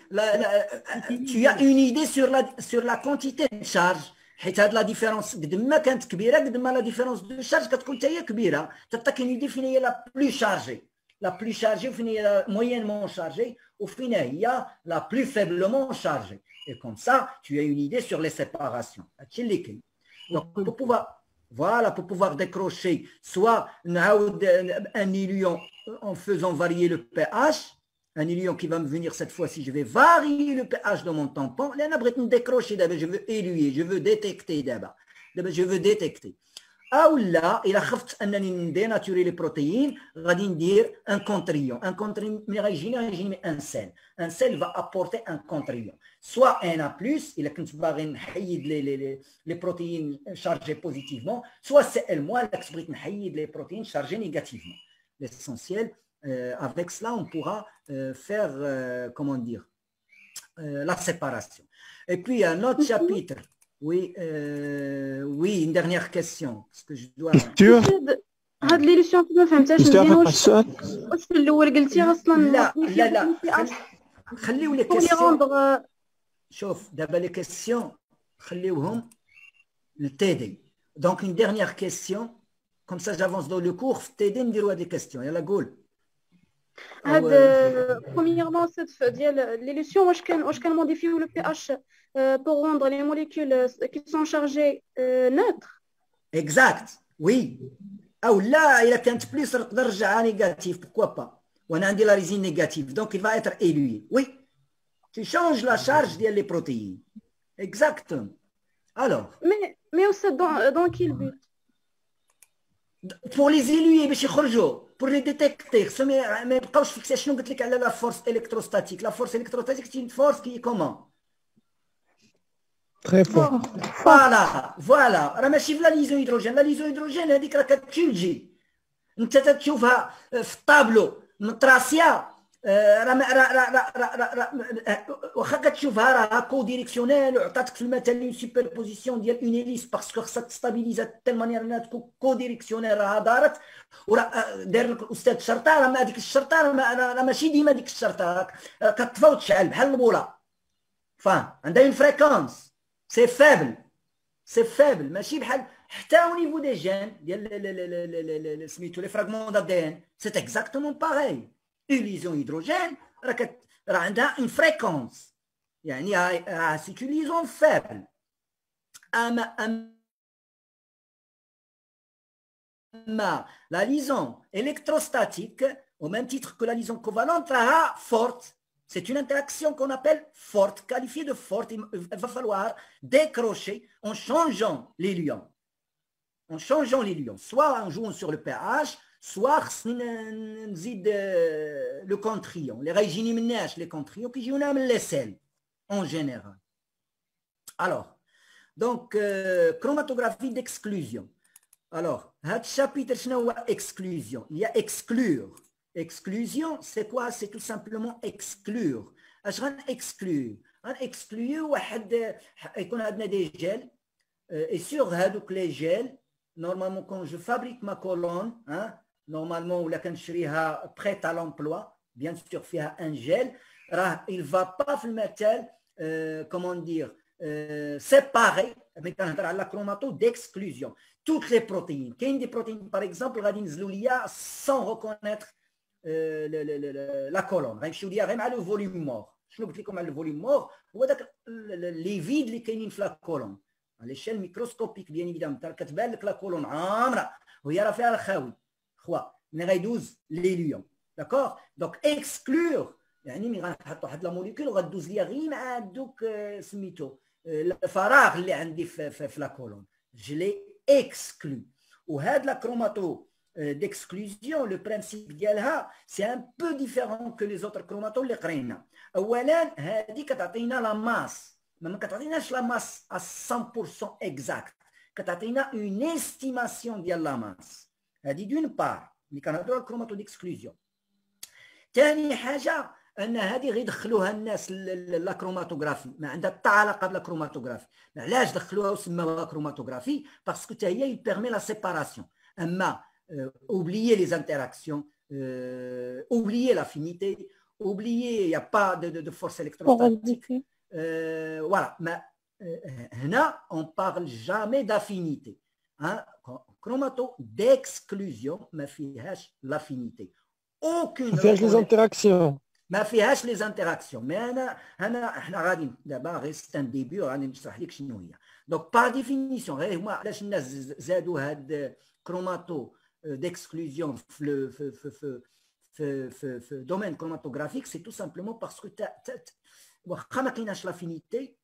tu as une idée sur la quantité de charge حيت هاد لا ديفيرونس قد ما كانت كبيره قد ما لا ديفيرونس دو شارج كتكون حتى هي كبيره تعطيك une idée فين هي لا بلو شارجي وفين هي لا موينمون شارجي وفين هي لا بلو فيبلمون شارجي et comme ça tu as une idée sur les séparations هادشي اللي كاين. Donc pour pouvoir décrocher soit un diluant en faisant varier le pH. Un diluant qui va me venir cette fois-ci, je vais varier le pH de mon tampon. Là, je vais décrocher d'abord, je veux éluer, je veux détecter d'abord. Je veux détecter. Ou là, il a fait dénaturer les protéines, on va dire un contre-ion. Un contre-ion, un sel. Un sel va apporter un contre-ion. Soit un A+, il a les protéines chargées positivement, soit Cl-, les protéines chargées négativement. L'essentiel, avec cela, on pourra faire, comment dire, la séparation. Et puis, un autre chapitre. Oui, une dernière question. Parce que je dois... هاد لي ليسيون ما فهمتهاش مزيان واش في الاول قلتي اصلا لا خليو لي كيسيون. شوف دابا لي كيسيون خليوهم للتيدي. دونك une dernière question comme ça j'avance dans le cours في التيدي نديروا هاد لي كيسيون. يلا قول. هاد برومييرمون سيت ديال لي ليسيون واش كان موديفيو لو بي اش pour rendre les molécules qui sont chargées neutres. Exact. Oui. او لا الا كانت بليس نقدر نرجعها نيجاتيف بوكوا با وانا عندي لا ريزين نيجاتيف دونك il va être élué. Oui. Tu changes la charge ديال les protéines. Exactement. Alors. Mais aussi dans quel but? Pour les éluer باش يخرجوا. Pour les détecter. ما يبقاوش فيكسي. شنو قلت لك على la force électrostatique. La force électrostatique c'est une force qui est comment? Très fort. فوالا راه ماشي في لا ليزون هيدروجين. لا ليزون هيدروجين هذيك راه كتجي انت تشوفها في الطابلو متراسيه. واخا كتشوفها راه كو ديريكسيونيل وعطاتك في المثل سوبر بوزيسيون ديال اون هيليس باسكو خصها تستابيليزا تال مانيير انها تكون كو ديريكسيونيل. راه دارت وراه دار لك الاستاذ الشرطه. راه هذيك الشرطه راه ماشي ديما ديك الشرطه كتطفى وتشعل بحال البوله. فاهم عندها اون فريكونس سي فابل ماشي بحال حتى او نيفو دي جين ديال سميتو لي فراغمون دي ان سي اكزاكتومون باغي. اون ليزون هيدروجين راه عندها اون فريكونس يعني راه سي اون ليزون فابل. اما لا ليزون électrostatique au même titre que la liaison covalente راها forte. C'est une interaction qu'on appelle forte, qualifiée de forte. Il va falloir décrocher en changeant les lions. Soit en jouant sur le pH, soit le contrion. Les régimes les contrions qui jouent les sels en général. Alors, donc, chromatographie d'exclusion. Alors, ce chapitre, exclusion. Il y a exclure. Exclusion, c'est quoi? C'est tout simplement exclure. اش غنexclure؟ غنexclure واحد يكون عندنا دي جيل et sur هذوك لي جيل normalement quand je fabrique ma colonne normalement ولا كنشريها prête à l'emploi bien sûr فيها un gel راه il va pas في المثال comment dire séparer. mais كنهضر على chromato d'exclusion. toutes les protéines كاين دي protéines par exemple غادي ينزلوا ليا sans reconnaître لا كولون. غنمشيو ليها غير مع لو فوليوم مور. شنو قلت لكم على الفوليوم مور؟ هو داك لي فيد اللي كاينين في لا كولون على الشال ميكروسكوبيك بيان ايفيدامون. كتبان لك لا كولون عامره وهي راه فيها الخاوي خوا ملي غيدوز لي ليون. داكوغ دونك اكسكلور يعني ملي غنحط واحد لا موليكول وغدوز ليا غير مع دوك سميتو الفراغ اللي عندي في لا كولون جلي اكسكلو. وهاد لا كروماتو d'exclusion, le principe ديالها c'est un peu différent que les autres chromatos اللي قرينا. اولا هذه كتعطينا لا ماس ما كتعطيناش لا ماس à 100% exact. كتعطينا une estimation ديال لا ماس. هذه دون بار ملي كنهضروا على الكروماتو ديكسكلوزيون. ثاني حاجه ان هذه غير يدخلوها الناس لا كروماتوغرافي ما عندها حتى علاقه بلا كروماتوغرافي. علاش دخلوها وسموها كروماتوغرافي؟ باسكو حتى هي يبيرمي لا سيباراسيون. اما oublier les interactions, oublier l'affinité, oublier il n'y a pas de force électrostatique. Voilà, mais là, on ne parle jamais d'affinité. Chromato d'exclusion, mais فيهاش l'affinité. Aucune. فيهاش les interactions. ما فيهاش les interactions. Mais احنا غادي دابا غير سي ان ديبي وغادي نشرح لك شنو هي. Donc par définition غير هما علاش الناس زادوا هاد chromato d'exclusion في domaine chromatographique, c'est tout simplement parce que واخا ما كايناش l'affinité,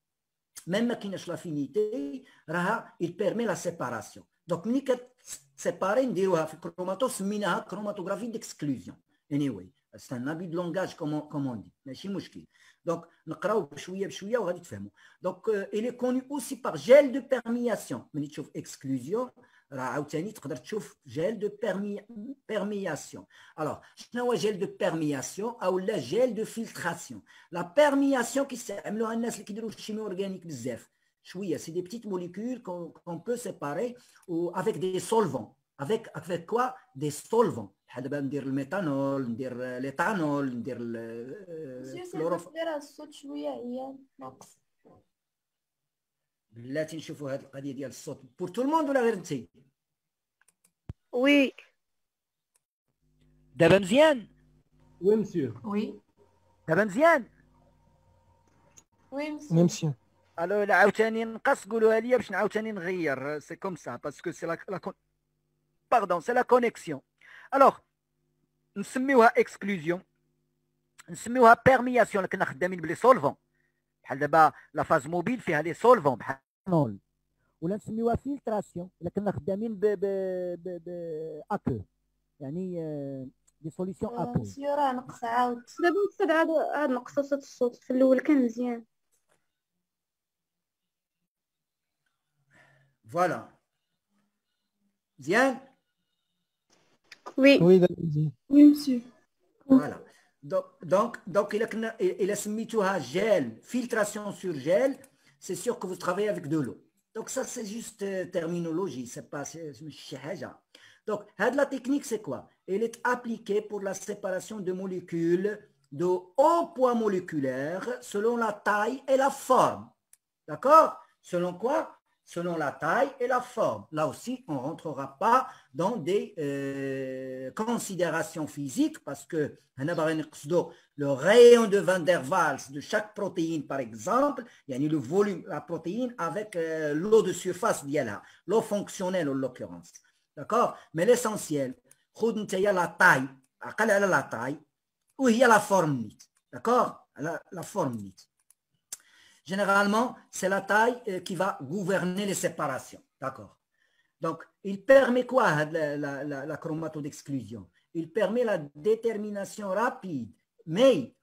même ما كايناش l'affinité, راها il permet la séparation. Donc ملي كتسيباري نديروها في الكروماتو سميناها chromatographie d'exclusion. Anyway, c'est un abus de langage comme on dit, ماشي مشكل. Donc نقراو بشويه بشويه وغادي تفهموا. Donc il est connu aussi par gel de perméation. ملي تشوف exclusion راه عاوتاني تقدر تشوف جيل دو بيرمياسيون. الوغ شنو هو جيل دو بيرمياسيون او لا جيل دو فلتراسيون؟ لا بيرمياسيون كيستعملوها الناس اللي كيديروا الشيمي اورغانيك بزاف شويه. سي دي بتيت موليكول كون بو سيباري و افيك دي سولفون. افيك كوا دي سولفون بحال دابا ندير الميثانول ندير ليتانول ندير الكلوروف. دايره الصوت شويه هي ناقص. بلاتي نشوفوا هذه القضيه ديال الصوت بور تو الموند ولا غير انت؟ وي دابا مزيان؟ وي مسيو. وي دابا مزيان؟ وي نمشي. الو لا عاوتاني نقص قولوها لي باش نعاوتاني نغير. سي كوم سا باسكو سي لا باردون سي لا كونيكسيون. الوغ نسميوها اكسكلوزيون نسميوها بيرمياسيون. كنا خدامين بلي سولفون بحال دابا لا فاز موبيل فيها لي سولفون بحال نول. ولا نسميوها فلتراسيون الا كنا خدامين ب اكو يعني دي سوليسيون اكو. مسيو راه نقص عاود. دابا استاذ عاد نقص الصوت في الاول كان مزيان. Voilà. Bien. Oui. Oui, d'accord. Oui, monsieur. Voilà. Il a سميتوها gel, filtration sur gel, c'est sûr que vous travaillez avec de l'eau. Donc ça, c'est juste terminologie, c'est pas شي حاجة. Donc, la technique, c'est quoi? Elle est appliquée pour la séparation de molécules de haut poids moléculaire selon la taille et la forme. D'accord? Selon quoi? Selon la taille et la forme. Là aussi, on ne rentrera pas dans des considérations physiques parce que le rayon de Van der Waals de chaque protéine, par exemple, il y a le volume de la protéine avec l'eau de surface, l'eau fonctionnelle en l'occurrence. D'accord? Mais l'essentiel, il y a la taille, la taille, ou il y a la forme. D'accord? La forme. Généralement, c'est la taille qui va gouverner les séparations. D'accord. Donc, il permet quoi, la chromatodexclusion? Il permet la détermination rapide, mais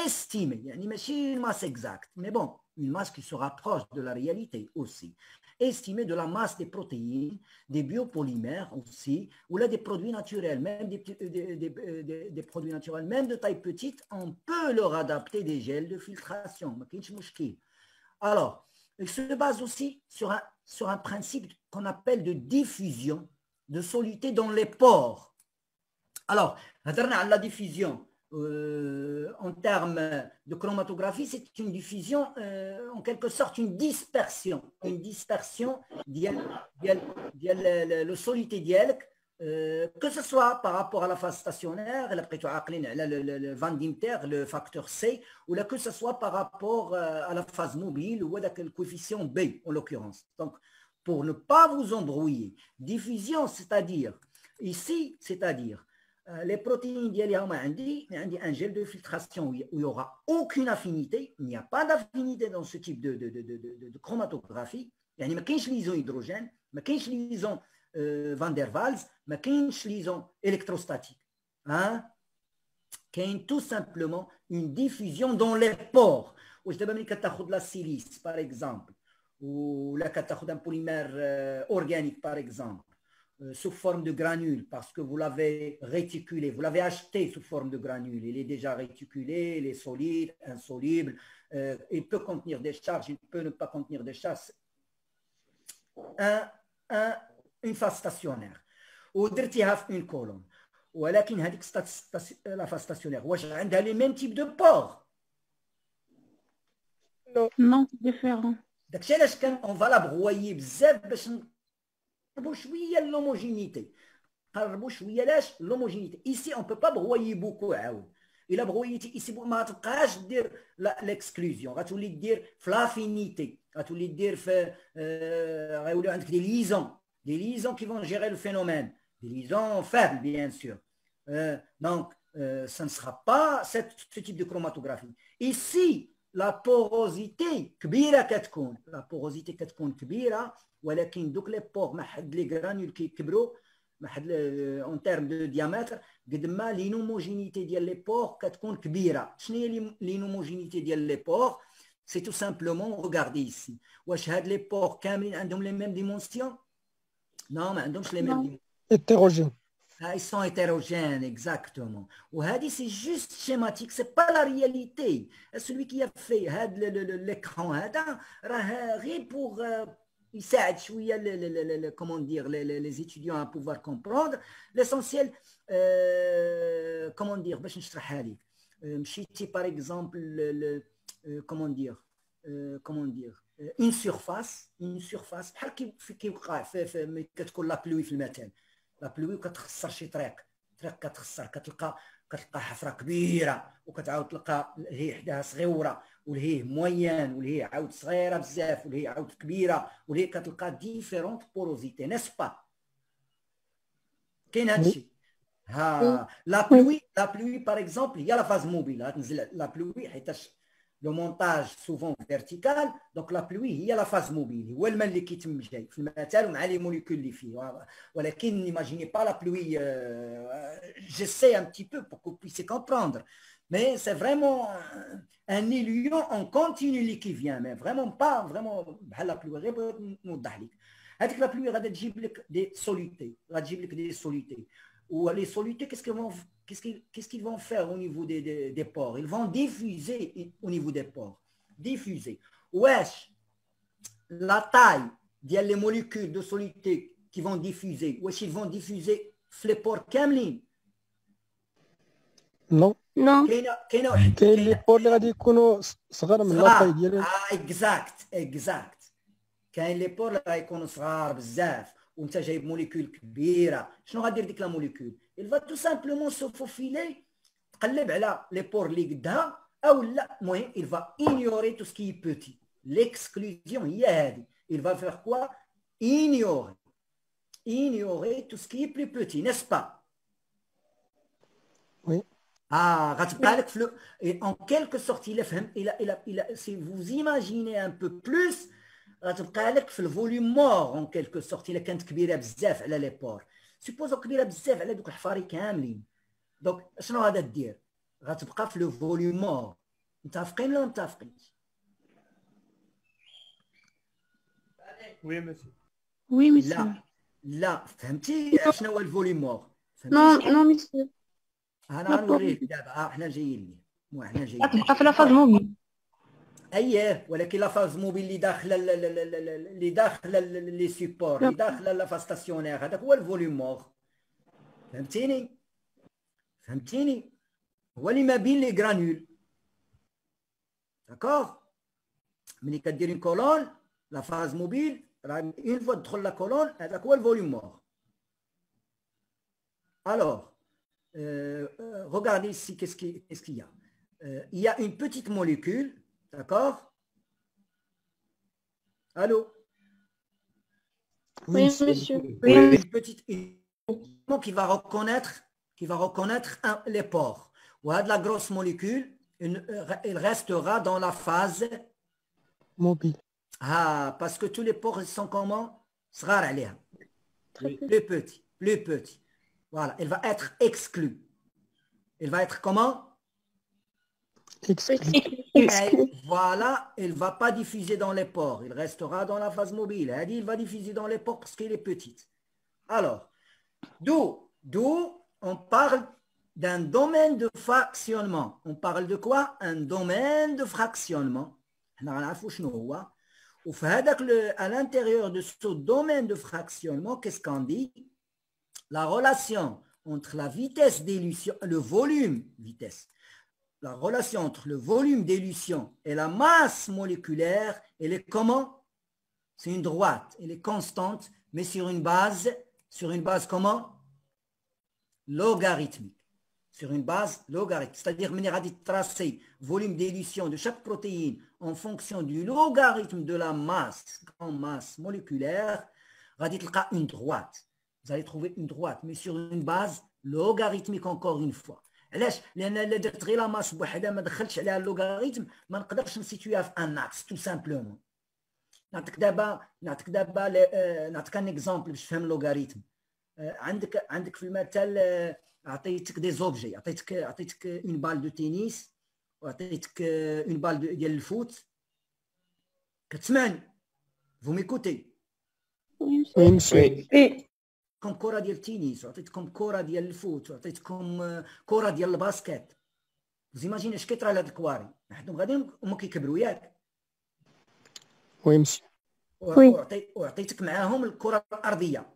estimée. Il n'y a pas une masse exacte, mais bon, une masse qui se rapproche de la réalité aussi. Estimée de la masse des protéines, des biopolymères aussi, ou là des produits naturels, même des produits naturels, même de taille petite, on peut leur adapter des gels de filtration. Alors, il se base aussi sur un principe qu'on appelle de diffusion de soluté dans les pores. Alors, la diffusion, en termes de chromatographie, c'est une diffusion, en quelque sorte une dispersion le soluté dielque, que ce soit par rapport à la phase stationnaire, le Van Dimter, le facteur C, ou là, que ce soit par rapport à la phase mobile ou le coefficient B en l'occurrence. Donc, pour ne pas vous embrouiller, diffusion, c'est-à-dire, ici, c'est-à-dire, les protéines un gel de filtration où il n'y aura aucune affinité, il n'y a pas d'affinité dans ce type de chromatographie. Il n'y a pas de liaison hydrogène, il n'y a pas de liaison Van der Waals, il n'y a pas de liaison électrostatique. Il y a tout simplement une diffusion dans les pores. Où je de la silice, par exemple, ou un polymère organique, par exemple, sous forme de granules, parce que vous l'avez réticulé, vous l'avez acheté sous forme de granules, il est déjà réticulé, il est solide, insoluble, il peut contenir des charges, il peut ne pas contenir des charges. Une phase stationnaire, ou une colonne, ou la phase stationnaire, elle a les mêmes types de pores. Non, différent. Donc, on va la broyer l'homogénéité. Ici, on ne peut pas broyer beaucoup. Il a broyé ici, ما تبقاش دير l'exclusion. غتولي دير في l'affinité. غتولي دير في غيوليو عندك des liaisons qui vont gérer le phénomène. Des liaisons faibles, bien sûr. Donc, ça ne sera pas ce type de chromatographie. Ici, la porosité كبيرة كتكون. La porosité كتكون كبيرة. ولكن دوك لي بور مع حد لي غرانول كيكبروا مع حد اون تيرم دو ديامتر قد ما لينوموجينيتي ديال لي بور كتكون كبيره. شنو هي لينوموجينيتي ديال لي بور؟ سي تو سامبلومون ريغاردي ici. واش هاد لي بور كاملين عندهم لي ميم ديمونسيون؟ نو ما عندهمش لي ميم hétérogène. Ils sont hétérogènes, exactement. Ou hadi, c'est juste schématique, c'est pas la réalité. Celui qui a fait l'écran, pour comment dire, les étudiants à pouvoir comprendre. L'essentiel, comment dire, par exemple, comment dire, une surface, la pluie في المثل. لا بلوي وكتخسر شي طريق كتخسر كتلقى حفره كبيره وكتعاود تلقى الهي حداها صغيره والهي موين والهي عاود صغيره بزاف والهي عاود كبيره والهي كتلقى ديفيرونت بوروزيتي نسبا كاين هادشي ها لا بلوي باغ اكزومبل هي لا فاز موبيل غتنزل لا بلوي حيتاش le montage souvent vertical, donc la pluie, il y a la phase mobile. Ou elle qui est في المثال ومع les molécules اللي فيه. ولكن n'imaginez pas la pluie. J'essaie un petit peu pour que vous puissiez comprendre. mais c'est vraiment un éluant en continu qui vient, mais vraiment pas vraiment la pluie. Avec la pluie, elle va تجيب لك des solutés, غتجيب لك des solutés. Ou les solutés, qu'est-ce qu'ils vont faire au niveau des pores? Ils vont diffuser au niveau des pores. Diffuser. Wesh, la taille des molécules de solutés qui vont diffuser, wesh, ils vont diffuser les pores كاملين. نو Non. كاين لي بور اللي غادي يكونوا صغار من لاطاي ديالهم. اكزاكت كاين لي بور اللي غيكونوا صغار بزاف وانت جايب موليكول كبيره. شنو غادير ديك لا موليكول؟ il va tout simplement se faufiler تقلب على لي بور اللي قدها او لا. المهم il va ignorer tout ce qui est petit. l'exclusion هي هذه. il va faire quoi? ignorer tout ce qui est plus petit, n'est-ce pas? Oui. غتبقى لك en quelque sorte si vous imaginez un peu plus غتبقى لك في الفوليوم مور en quelque sorte الا كانت كبيره بزاف على لي بور. سيبوزو كبيره بزاف على دوك الحفاري كاملين. دونك شنو غادا دير؟ غتبقى في لو فوليوم مور. متفقين ولا متفقينش؟ وي ماشي Oui, monsieur. لا فهمتي شنو هو الفوليوم مور؟ Non, non, monsieur. انا غنوريك دابا. حنا جايين ليه. حنا جايين تبقى في لافاز موبيل. اييه ولكن لا فاز موبيل اللي داخله لي سيبور اللي داخله لا فاز ستاسيونير هذاك هو الفوليوم مور. فهمتيني هو اللي ما بين لي غرانول. داكوغ ملي كدير اون كولون لا فاز موبيل راه اون فوا تدخل لا كولون هذاك هو الفوليوم مور. Alors, regardez ici qu'est-ce qu'il y a. Il y a une petite molécule, d'accord? Allô? Oui, monsieur. Une petite qui va reconnaître les pores. Ou de la grosse molécule, elle restera dans la phase موبيل. parce que tous les pores sont comment? صغار عليها. Très peu. Plus petit. Voilà, elle va être exclue. Elle va être comment? Exclu. Voilà, elle ne va pas diffuser dans les pores. Il restera dans la phase mobile. Elle dit il va diffuser dans les pores parce qu'elle est petite. Alors, d'où on parle d'un domaine de fractionnement. On parle de quoi? Un domaine de fractionnement. À l'intérieur de ce domaine de fractionnement, qu'est-ce qu'on dit? La relation entre la vitesse d'élution, le volume, la relation entre le volume d'élution et la masse moléculaire, elle est comment? C'est une droite, elle est constante, mais sur une base comment? Logarithmique. Sur une base logarithmique. C'est-à-dire, on va tracer le volume d'élution de chaque protéine en fonction du logarithme de la masse, grande masse moléculaire, on va une droite. Vous allez trouver une droite, mais sur une base logarithmique encore une fois. علاش؟ لان الا درت غير لا ماس بوحدها ما دخلتش عليها اللوغاريتم ما نقدرش نسيتويها في ان اكس تو سامبلومون. نعطيك ان اكزامبل باش تفهم اللوغاريتم. عندك في المثال عطيتك دي زوبجي، عطيتك اون بال دو تنس وعطيتك اون بال ديال الفوت. كتسمعني؟ فو ميكوتي؟ Oui, monsieur. Oui. كم كرة ديال التنس وعطيتكم كرة ديال الفوت وعطيتكم كرة ديال الباسكيت. زيماجين اش كيطرى لهاد الكواري حدهم غاديين هما كيكبروا ياك. Oui, monsieur. وعطيتك معاهم الكرة الأرضية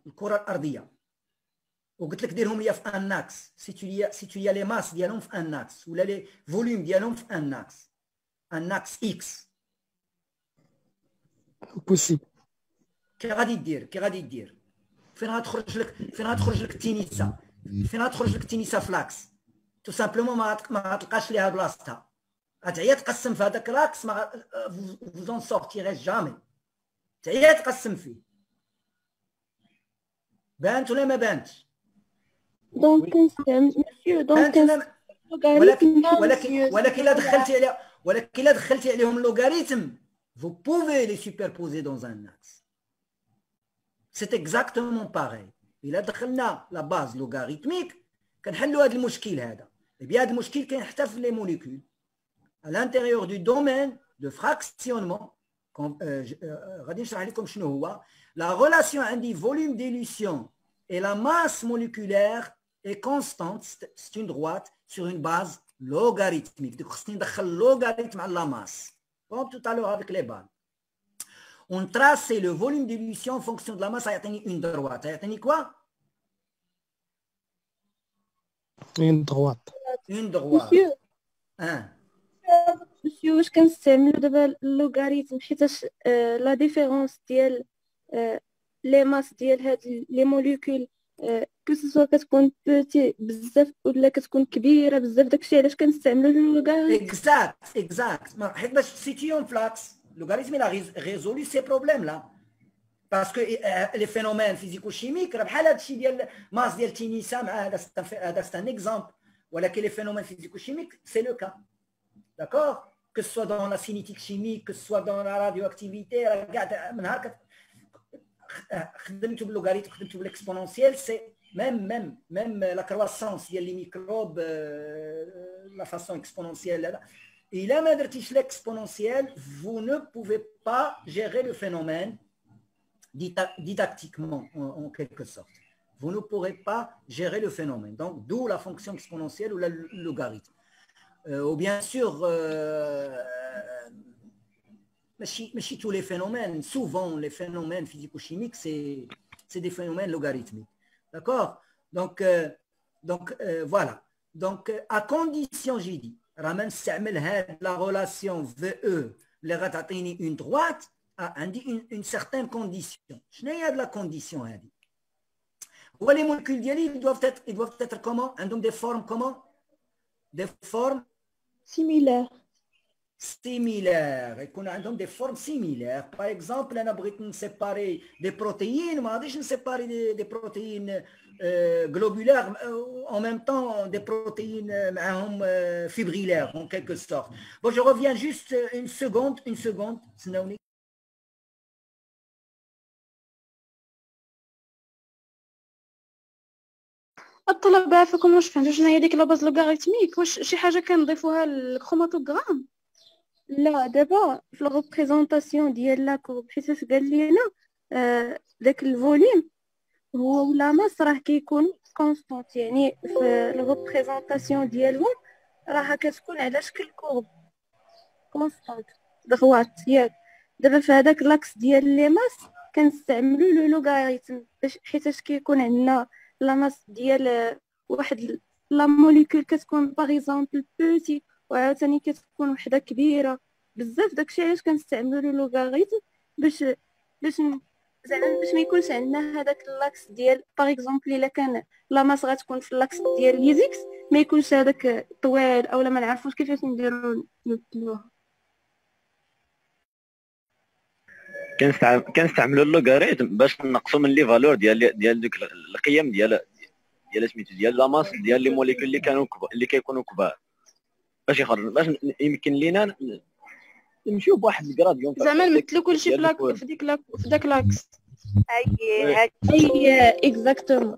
وقلت لك ديرهم ليا في ان اكس. سيتو لي ماس ديالهم في ان اكس ولا لي فوليوم ديالهم في ان اكس اكس. Impossible. كي غادي دير فين غتخرج لك التنيسه؟ فين غتخرج لك التنيسه فلاكس؟ تو سامبلومون ما غتلقاش ليها بلاصتها. غتعيا تقسم في هذاك لاكس ما فوزون سورتيغي جامي. تعيا تقسم فيه. بانت ولا ما بانتش؟ Donc, monsieur, donc, ولكن الا دخلتي عليهم اللوغاريتم vous pouvez les superposer dans un axe. C'est exactement pareil. إلا دخلنا لا باز لوغاريتميك كنحلوا هذا المشكل هذا. Et bien, il y a les molécules. À l'intérieur du domaine de fractionnement, la relation entre volume d'élution et la masse moléculaire est constante, c'est une droite sur une base logarithmique. Donc, c'est un logarithme à la masse, comme tout à l'heure avec les balles. On trace le volume d'élution en fonction de la masse, ça a une droite. Ça a quoi? Une droite. Une droite. Monsieur, Hein? monsieur, واش كنستعملوا دابا اللوغاريتم حيتاش لا ديفيرونس ديال لي ماس ديال هاد لي موليكول كو سوا كتكون بوتي بزاف ولا كتكون كبيره بزاف داكشي علاش كنستعملوا اللوغاريتم. Exact. حيت باش تسيتيهم فلاكس اللوغاريتم il a résolu ces problèmes-là. Parce que les phénomènes physico-chimiques, بحال هادشي ديال ماس ديال تينيسا مع هذا c'est un exemple. ولكن les phénomènes physico-chimiques, c'est le cas. D'accord? Que ce soit dans la cinétique chimique, que ce soit dans la radioactivité, l'exponentielle, c'est même la croissance, il y a les microbes, la façon exponentielle. Et là, l'exponentielle, vous ne pouvez pas gérer le phénomène didactiquement, en quelque sorte. Vous ne pourrez pas gérer le phénomène. Donc, d'où la fonction exponentielle ou le logarithme. Ou bien sûr, mais tous les phénomènes, souvent les phénomènes physico-chimiques, c'est des phénomènes logarithmiques. D'accord? Donc, voilà. Donc, à condition, j'ai dit, la relation VE, une droite, une certaine condition. Je n'ai pas de la condition. Les molécules ils doivent être comment? Donc des formes comment? Des formes similaires. Et qu'on a donc des formes similaires. Par exemple, on a besoin de séparer des protéines, mais on a besoin de séparer des protéines globulaires, en même temps des protéines fibrillaires, en quelque sorte. Bon, je reviens juste une seconde. الطلبة عافاكم واش فهمتوا شنو هي ديك لاباز لوغاريتميك؟ واش شي حاجة كنضيفوها للكروماتوغرام؟ لا دابا في الريبريزونطاسيون ديال لا كورب حيت قال لي انا داك الفوليوم هو ولا ماس راه كيكون كونستانت، يعني في الريبريزونطاسيون ديالهم راه كتكون على شكل كورب كونستانت دغوات ياك. دابا في هذاك لاكس ديال لي ماس كنستعملوا لو لوغاريتم حيتاش كيكون عندنا لا ماس ديال واحد لا موليكول كتكون باغ اكزومبل بوتي وعاوتاني كتكون وحده كبيره بزاف. داكشي علاش كنستعملوا لو لوغاريتم باش زعما باش ما يكونش عندنا هذاك اللاكس ديال باغ اكزومبل الا كان لا ماس غتكون في اللاكس ديال ليزيكس ما يكونش هذاك طويل اولا ما نعرفوش كيفاش نديروا نبدلوها. كنستعملوا اللوغاريتم باش نقصوا من لي فالور ديال دوك القيم ديال سميتو ديال لا ماس ديال لي موليكول اللي كيكونوا كبار باش يمكن لينا نمشيو بواحد الكراديون زعما نمثلوا كلشي في داك لاكس. اي اكزاكتومون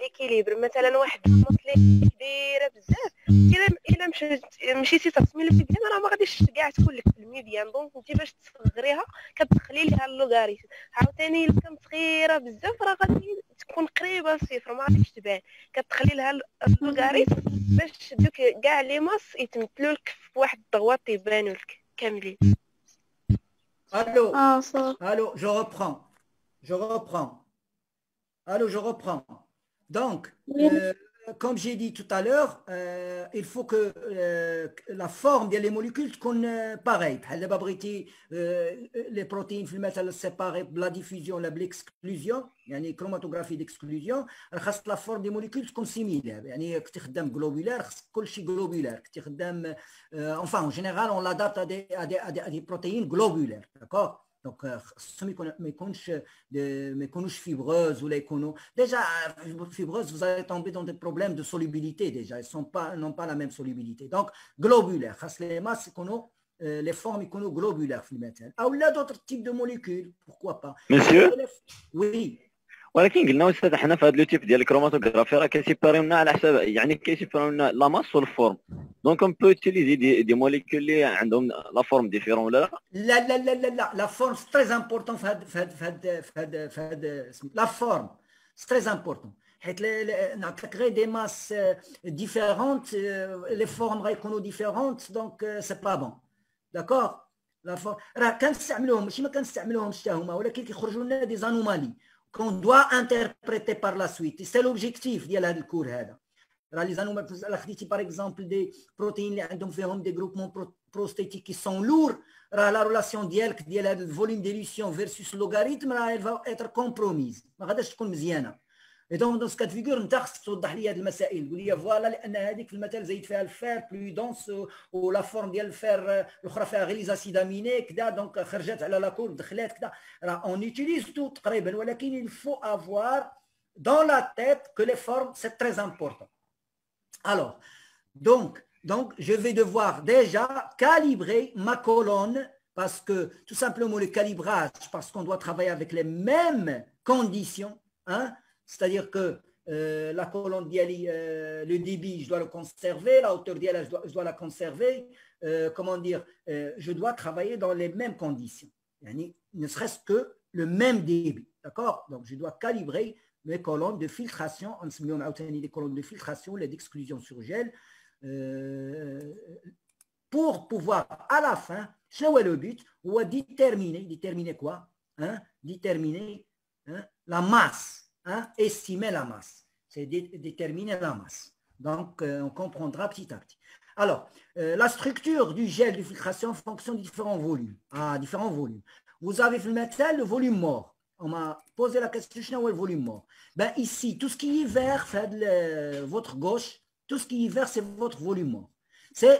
ليكيليبر. مثلا واحد الموصلي كبيره بزاف الا مشيتي ترسمي في ميديان راه ما غاديش كاع تكون لك في الميديان. دونك انت باش تصغريها كتدخلي ليها اللوغاريتم. عاوتاني الا كانت صغيره بزاف راه غادي تكون قريبه لصفر ما غاديش تبان. كتدخلي لها اللوغاريتم باش دوك كاع لي ماس يتمثلوا لك في واحد الضغوات يبانوا لك كاملين. Allô, je reprends. Je reprends. Donc, comme j'ai dit tout à l'heure, il faut que la forme des molécules soit pareille. Les protéines elles se séparent de la diffusion, de l'exclusion, يعني chromatographie d'exclusion. La forme des molécules sont similaires. يعني كتخدم globulaire, كل شيء globulaire. كتخدم, enfin, en général, on l'adapte à des protéines globulaires, d'accord? Donc, ما يكونوش fibreuses ou les déjà fibreuses, vous allez tomber dans des problèmes de solubilité déjà. Elles n'ont pas la même solubilité. Donc, globulaires, les masses les formes globulaires. Ou là d'autres types de molécules, pourquoi pas. Monsieur? Oui. ولكن قلنا استاذ حنا في هذا لو تيب ديال الكروماتوغرافي راه كيسيباريو لنا على حساب يعني كيسيباريو لنا لا ماس والفورم دونك اون بو utiliser دي موليكول اللي عندهم لا فورم ديفيرون ولا لا لا لا لا لا لا فورم سي تري امبورطون في هاد لا فورم سي تري امبورطون حيت نعطيك غير دي ماس ديفيرونت لي فورم غيكونوا ديفيرونت دونك سي با بون داكور لا فورم راه كنستعملوهم ماشي ما كنستعملوهمش حتى هما ولكن كيخرجوا لنا دي زانومالي qu'on doit interpréter par la suite. C'est l'objectif ديال هذا الكور هذا. راه لي زانومالي خديتي باغ اكزومبل دي بروتين اللي عندهم فيهم دي جروبمون بروستاتيك كي سون لور راه لا ريلاسيون ديالك ديال هذا الفوليوم ديليسيون فيرسوس لوغاريتم راه فا اتر كومبروميز ما غاداش تكون مزيانه. اي دونك دون سكات فيغور انت خصك توضح لي هذه المسائل تقول لي فوالا لان هذيك في المثال زيد فيها الفير بلو دونس ولا فورم ديال الفير الاخرى فيها غير لي زاسيد اميني كذا دونك خرجت على لا كور دخلات كذا راه اون يوتيليز تو تقريبا ولكن il faut avoir dans la tête que les formes c'est très important. Alors donc je vais devoir déjà calibrer ma colonne parce que tout simplement le calibrage parce qu'on doit travailler avec les mêmes conditions hein. C'est-à-dire que la colonne d'Yali, le débit, je dois le conserver, la hauteur d'Yali, je dois la conserver. Comment dire, je dois travailler dans les mêmes conditions. Ne serait-ce que le même débit. D'accord? Donc, je dois calibrer mes colonnes de filtration. On se met des colonnes de filtration, les d'exclusion sur gel. Pour pouvoir, à la fin, c'est le but, ou déterminer quoi? Hein? Déterminer hein, la masse. Hein, estimer la masse, c'est déterminer la masse. Donc, on comprendra petit à petit. Alors, la structure du gel de filtration fonctionne de différents volumes. Différents volumes. Vous avez fait le métal, le volume mort. On m'a posé la question, je le volume mort. Ben, ici, tout ce qui est vert, votre gauche, tout ce qui est vert, c'est votre volume mort. C'est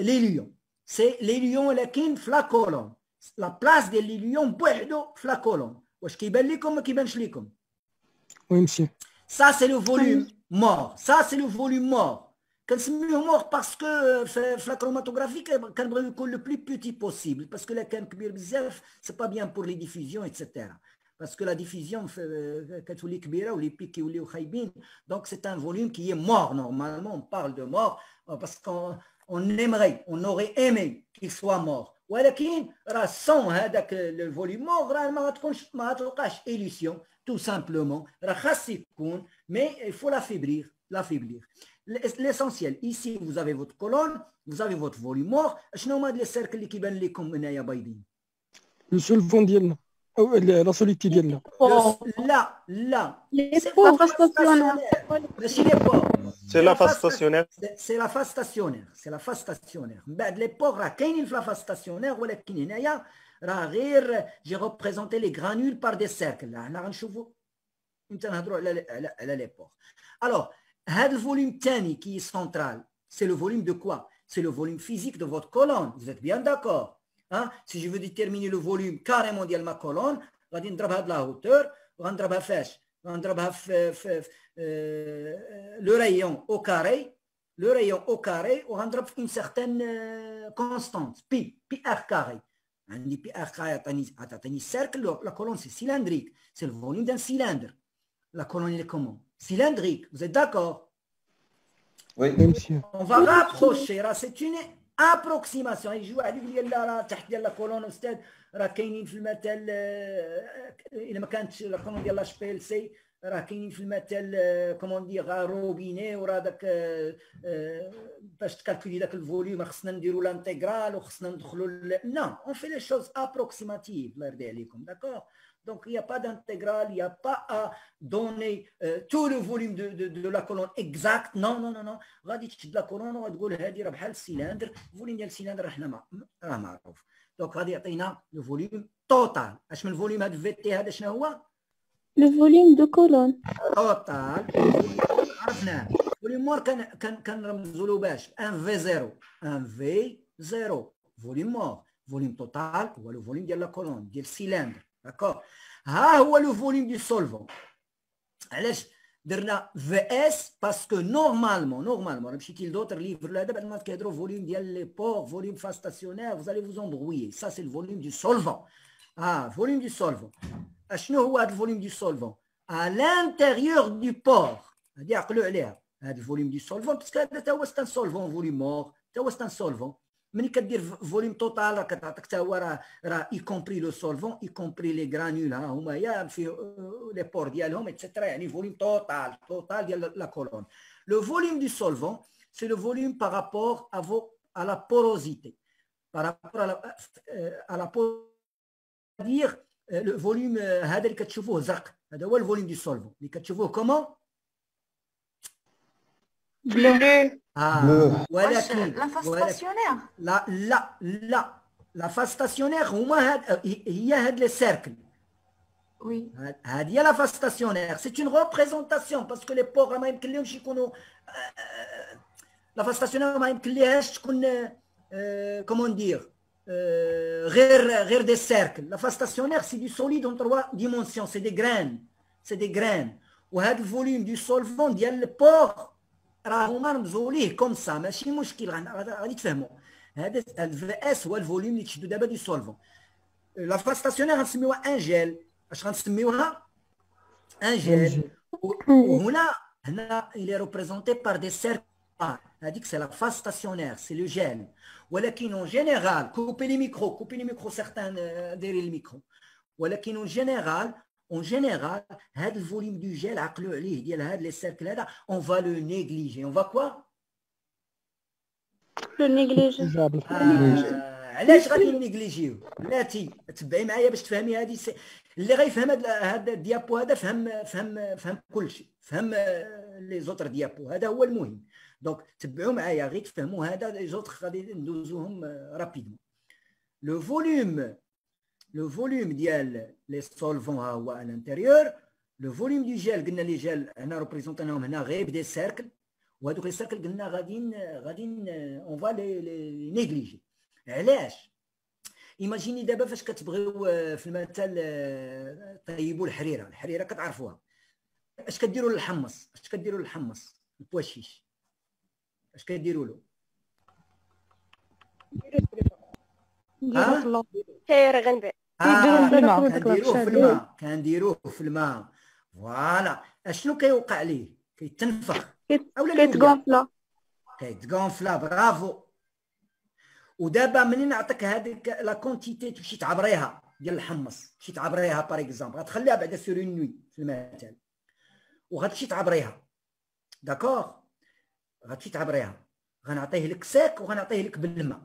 les lions. C'est les lions qui sont la colonne. La place des lions, la colonne. Wesh كيبان لكم ما كيبانش لكم. Oui, monsieur. Ça, c'est le volume mort. Ça, c'est le volume mort. كنسميوه mort parce que في la chromatographie كنبغيو يكون le plus petit possible parce que là كان كبير بزاف c'est pas bien pour les diffusions etc. Parce que la diffusion كتولي كبيره ولي بيك كيوليو خايبين donc c'est un volume qui est mort normalement on parle de mort parce qu'on aurait aimé qu'il soit mort ولكن راه sans هذاك le volume mort راه ما تلقاش élution tout simplement راه خاص يكون mais il faut l'affaiblir. L'essentiel ici vous avez votre colonne vous avez votre volume mort شنو هما هاد لي سيركل اللي كيبان لكم هنايا بايضين لو سولفون ديالنا او لا سوليتي ديالنا لا les pauvres stationnaires ماشي لي بور C'est la phase stationnaire. C'est la phase stationnaire. من بعد لي بور راه كاينين في لا phase stationnaire ولكن هنايا راه غير جي ريبريزونتي لي غرانول بار دي سيركل حنا غنشوفوا امتى نهضروا على لي بور. الوغ هذا الفوليوم الثاني كي سنترال سي لو فوليوم دو كوا سي لو فوليوم فيزيك دو فوت كولون vous êtes bien d'accord hein si je veux déterminer le volume carrément ديال ما كولون غادي نضرب هاد لا هوتور وغنضربها فاش غنضربها في le rayon au carré وغنضرب في une certaine constante pi r carré عندي pi r carré عطاتني cercle la colonne c'est cylindrique c'est le volume d'un cylindre la colonne est comment cylindrique vous êtes d'accord Oui, monsieur. on va rapprocher c'est une approximation يجي واحد يقول لي لا راه تحت ديال لا كولون استاذ راه كاينين في المثل الا ما كانتش لا كولون ديال لا شبيل سي راه كاينين في المثل كومون دير روبيني وراه داك باش تكالكولي داك الفوليوم خصنا نديروا لانتيغرال وخصنا ندخلوا نو اون في لي شوز ابروكسيماتيف الله يرضي عليكم داكور. Donc, il n'y a pas d'intégrale, il n'y a pas à donner tout le volume de la colonne exact. Non. غادي تشد la colonne وغتقول هذه راه بحال السيلندر، الفوليوم ديال السيلندر احنا راه معروف. دونك غادي يعطينا لو فوليوم توتال. اش من الفوليوم هذا في تي هذا شنو هو؟ لو فوليوم دو كولون توتال عرفناه. فوليوم مور كنرمزوا له باش ان في 0 ان في 0 فوليوم مور. فوليوم توتال هو لو فوليوم ديال لا كولون ديال السيلندر. D'accord. ها هو لو فوليوم دو سولفون. علاش درنا في اس باسكو نورمالمون مشيتي لدوتر ليفر هذا بعد ما كيهضروا فوليوم ديال لي بور فوليوم فاز ستاسيونير vous allez vous embrouiller ça c'est le volume du solvant. فوليوم دو سولفون. اشنو هو هذا الفوليوم دو سولفون؟ à l'intérieur du pore. هذه عقلوا عليها هذا الفوليوم دي سولفون باسكو هذا تا هو ستان سولفون فوليوم مور تا هو ستان سولفون ملي كدير فوليوم توتال راه كتعطيك تا هو راه اي كومبري لو سولفون اي كومبري لي غرانول ها هما يا في لي بور ديالهم اتسيتيرا يعني فوليوم توتال ديال لا كولون. لو فوليوم دي سولفون سي لو فوليوم par rapport à la porosité par rapport à la dire le volume هذا اللي كتشوفوه زرق هذا هو الفوليوم دي سولفون اللي كتشوفوه كومون بلو ولكن لا فاز ستاسيونير لا فاز ستاسيونير هما هي هاد لي سيركل وي هذه هي لا فاز ستاسيونير سي اون ريبريزونطاسيون باسكو لي بوغ ما يمكن لهمش يكونوا لا فاز ستاسيونير ما يمكن ليهاش تكون كومون دير غير دي سيركل. لا فاز ستاسيونير سي دي سوليد اون 3 ديمونسيون سي دي غران وهذا الفوليوم دو سولفون ديال البوغ راهما رمزوا ليه كوم سا ماشي مشكل غادي تفهموا. هذا الفي اس هو الفوليوم اللي تشدوا دابا دي سولفون. لا فاز ستاسيونير غنسميوها ان جيل. اش غنسميوها؟ ان جيل. وهنا il est représenté par des cercles. هذيك سي لا فاز ستاسيونير سي لو جيل. ولكن اون جينيرال كوبي لي ميكرو سيغتان دايرين الميكرو. ولكن اون جينيرال هذا الفوليوم دو جيل عقلوا عليه ديال هاد لي سيركل هذا اون فا لو نيغليجي. اون فا كوا لو نيغليجي. علاش غادي نيغليجيو؟ بلاتي تبعي معايا باش تفهمي هذه اللي غيفهم هذا الديابو هذا فهم كلشي فهم لي زوتر ديابو هذا هو المهم. دونك تبعوا معايا غير تفهموا هذا لي زوتر غادي ندوزوهم رابيدمون. لو فوليوم ديال لي سولفون ها هو على الانتيريور. لو فوليوم دو جيل قلنا لي جيل هنا ريبريزونطيناهم هنا غير بدي سيركل وهذوك لي سيركل قلنا غادي اون فا لي نيغليجي. علاش؟ ايماجيني دابا فاش كتبغيو في المثل طيبوا الحريره كتعرفوها. اش كديروا للحمص؟ البواشيش اش كديروا له؟ خير غنبع كنديروه في الماء فوالا. اشنو كيوقع ليه؟ كيتنفخ كيتغونفلا برافو. ودابا منين نعطيك هذيك لا كونتيتي تمشي تعبريها ديال الحمص تمشي تعبريها باغ اكزومبل غتخليها بعدا سور اون نوي في المثال وغتمشي تعبريها داكوغ غتمشي تعبريها غنعطيه لك ساك وغنعطيه لك بالماء.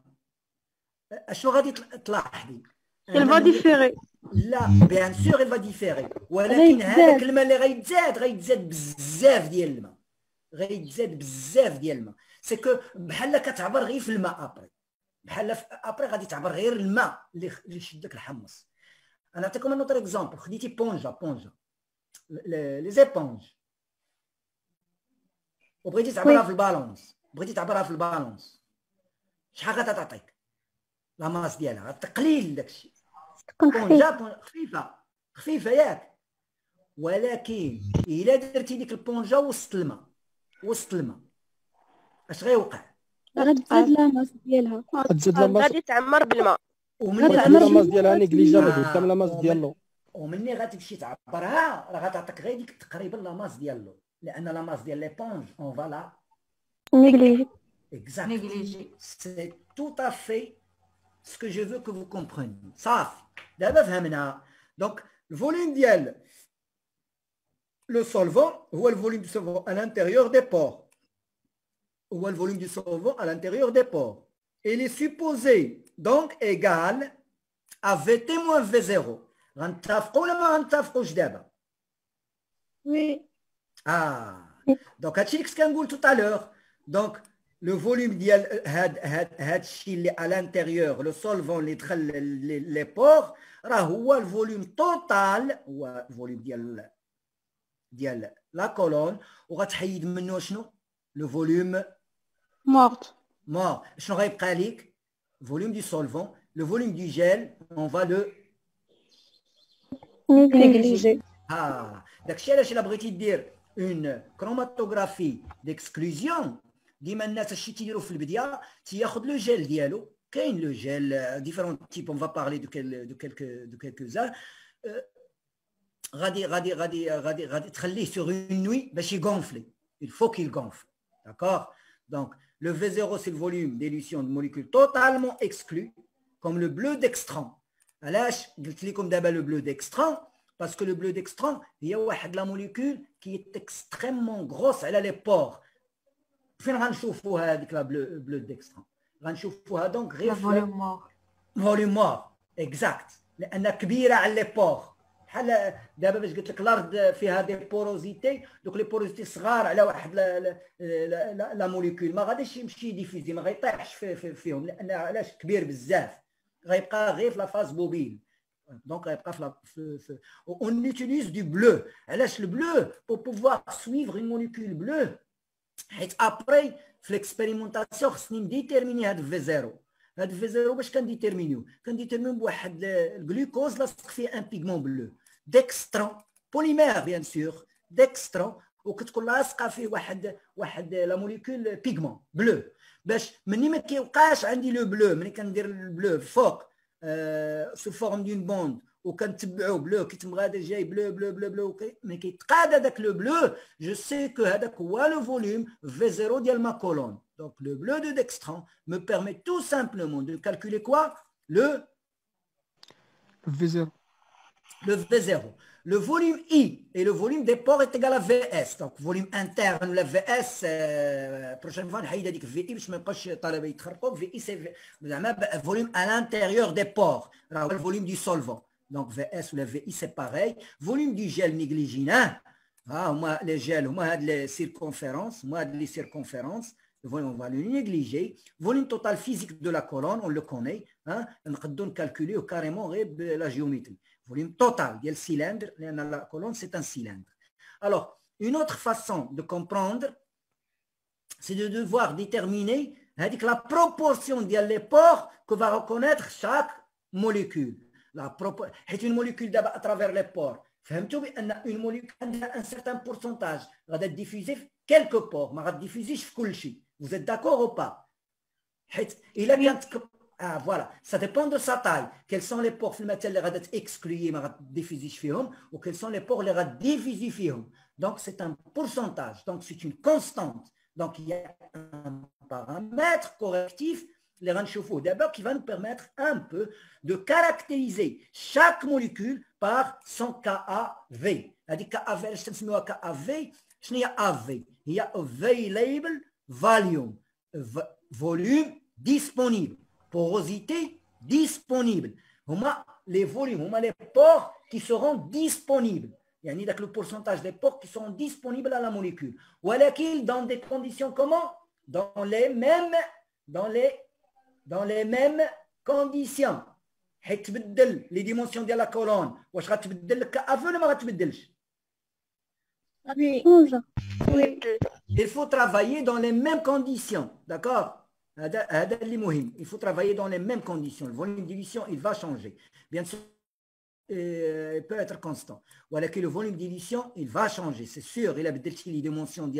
اشنو غادي تلاحظي؟ il va différer. لا بيان سور il va différer ولكن هذاك الماء اللي غيتزاد بزاف ديال الماء سي كو بحال كتعبر غير في الماء ابري بحال ابري غادي تعبر غير الماء اللي يشد لك الحمص. انا نعطيكم نوتر اكزومبل. خديتي بونجا لي زيبونج وبغيتي تعبرها في البالونس شحال غتعطيك لا ماس ديالها؟ تقليل داكشي بونجا خفيفه ياك. ولكن الا درتي ديك البونجا وسط الماء اش غيوقع؟ غتزاد لا ماس ديالها غادي تعمر بالماء ومني لا ماس ديالها نيغليجابل كامل لا ماس ديالو. ومني غتمشي تعبرها راه غتعطيك غير ديك تقريبا لا ماس ديالو لان لا ماس ديال ليبونج اون فالا نيغليجي. Exactement. C'est tout à fait ce que je veux que vous compreniez. صافي دابا فهمنا. دونك الفوليوم ديال لو سولفون هو الفوليوم دو سولفون à l'intérieur des pores. هو الفوليوم دو سولفون à l'intérieur des pores. Il est supposé donc égal à VT moins V0. غنتفقوا ولا ما غنتفقوش دابا؟ وي. دونك هادشي اللي كنت كنقول tout à l'heure. دونك لو فوليوم ديال هاد الشيء اللي على الانتيريور لو سولفون اللي دخل لي بور راه هو الفوليوم توتال هو الفوليوم ديال لا كولون وغتحيد منه شنو؟ لو فوليوم مورت. شنو غيبقى ليك؟ فوليوم دو سولفون. لو فوليوم دو جيل اون فا لو نيغليجي. داكشي علاش الا بغيتي دير اون كروماتوغرافي ديكسكلوزيون ديما الناس اش تيديروا في البدايه تياخذ لو جيل ديالو. كاين لو جيل ديفيرون تيب اون فا بارلي دو كيلكو زان غادي تخليه sur une nuit باش يgonfler. Il faut qu'il gonfle. D'accord? Donc, le V0, c'est le volume d'élution de molécules totalement exclues, comme le bleu dextran. علاش قلت لكم دابا le bleu dextran? Parce que le bleu dextran, il y a la molécule qui est extrêmement grosse على les pores. فين غنشوفوها هذيك لا bleu dextran؟ غنشوفوها دونك غير volume mort. exact. لأنها كبيرة على les pores. بحال دابا باش قلت لك الارض فيها دي بوروزيتي، دوك لي بوروزيتي صغار على واحد لا موليكول، ما غاديش يمشي ديفيزي، ما غيطيحش فيهم، لان علاش كبير بزاف، غيبقى غير في لا فاز بوبيل. دونك غيبقى في اون utilise du bleu. علاش البلو؟ pour pouvoir suivre une molécule bleue، حيت ابري في ليكسبيريمونطاسيون خصني نديتيرميني هاد في زيرو. هاد في زيرو باش كنديتيرمينيو بواحد الجلوكوز لاصق فيه ان بيغمون بلو ديكسترون بوليمير بيان سور ديكسترون، وكتكون لاصقه فيه واحد لا موليكول بيغمون بلو، باش مني ما كيبقاش عندي لو بلو، ملي كندير البلو فوق سو فورم دون بوند وكنتبعو بلو كيتم غادي جاي بلو بلو بلو بلو، ملي كيتقاد هذاك لو بلو جو سي كو هذاك هو لو فوليوم في زيرو ديال ما كولون. Donc le bleu de dextran me permet tout simplement de calculer quoi? Le V0. Le V0. Le volume I et le volume des pores est égal à VS. Donc volume interne, la VS, prochaine fois, on va dire que VI, je ne sais pas si VI c'est volume à l'intérieur des pores, le volume du solvant. Donc VS ou la VI c'est pareil. Volume du gel négligénien, moi les gels, moi les circonférences, le volume, on va le négliger. Volume total physique de la colonne, on le connaît. On peut calculer carrément la géométrie. Volume total, il y a le cylindre. La colonne, c'est un cylindre. Alors, une autre façon de comprendre, c'est de devoir déterminer la proportion des pores que va reconnaître chaque molécule. Une molécule à travers les pores. Une molécule a un certain pourcentage. Elle va être diffusée quelques pores, mais elle va être diffusée chez Kulchi. Vous êtes d'accord ou pas? Voilà, ça dépend de sa taille. Quels sont les pores qui vont être exclus, ou quels sont les pores qui vont être diffusés. Donc, c'est un pourcentage. Donc, c'est une constante. Donc, il y a un paramètre correctif, les renchauffaux d'abord, qui va nous permettre un peu de caractériser chaque molécule par son KAV. C'est-à-dire KAV, je ne KAV, je n'ai AV. Il y a available volume, volume disponible, porosité disponible. Les volumes, les pores qui seront disponibles. Il y a le pourcentage des pores qui seront disponibles à la molécule. Ou dans des conditions comment? Dans les mêmes conditions. Les dimensions de la colonne. واش غتبدل الكأف ولا ما غتبدلش؟ Oui. Il faut travailler dans les mêmes conditions, d'accord? Il faut travailler dans les mêmes conditions. Le volume d'élution, il va changer. Bien sûr, il peut être constant. Voilà que le volume d'élution, il va changer, c'est sûr. Il a des dimensions,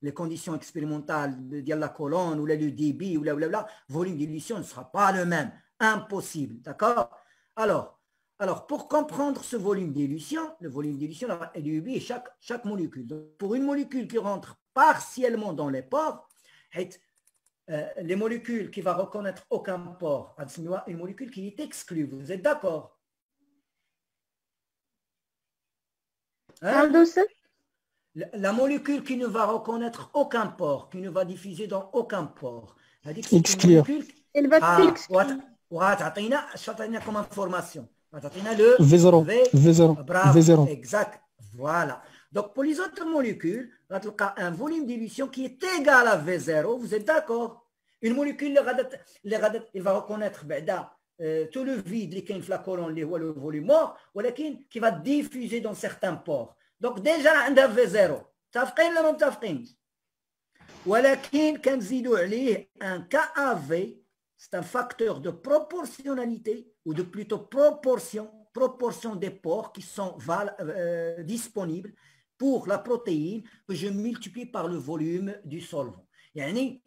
les conditions expérimentales de la colonne, ou le débit, ou le volume d'élution ne sera pas le même. Impossible, d'accord? Alors, pour comprendre ce volume d'élution, le volume d'élution est élué chaque molécule. Donc, pour une molécule qui rentre partiellement dans les pores, les molécules qui ne vont reconnaître aucun pore, une molécule qui est exclue. Vous êtes d'accord? La molécule qui ne va reconnaître aucun pore, qui ne va diffuser dans aucun pore. Exclure. Elle va s'exclure. تعطينا comme information. Le V0. Bravo, exact. Voilà. Donc, pour les autres molécules, on a un volume d'élution qui est égal à V0. Vous êtes d'accord? Une molécule, il va reconnaître tout le vide, les la colonne, le volume mort, qui va diffuser dans certains pores. Donc, déjà, on a V0. متفقين ولا ما متفقينش؟ ولكن كنزيدوا عليه un KAV. C'est un facteur de proportionnalité ou de plutôt proportion des pores qui sont disponibles pour la protéine que je multiplie par le volume du solvant. يعني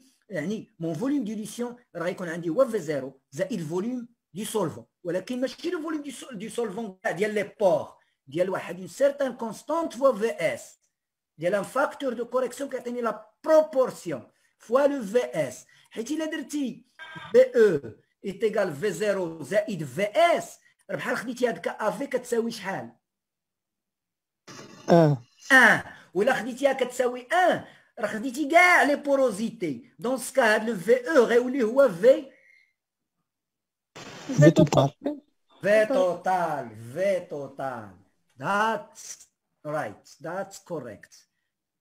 mon volume d'élution راه يكون عندي هو V0 زائد الvolume du solvant، ولكن ماشي le volume du solvant ديال les pores، ديال واحد une certaine constante fois VS ديال un facteur de correction كيعطيني la proportion fois le VS حيت إلا درتي VE est égal V0 زائد VS بحال خديتي هاد KAV كتساوي شحال؟ 1 وإلا خديتيها كتساوي 1 راه خديتي كاع لي بوروزيتي دون سكا هاد لو في او غيولي هو في توتال في توتال that's right that's correct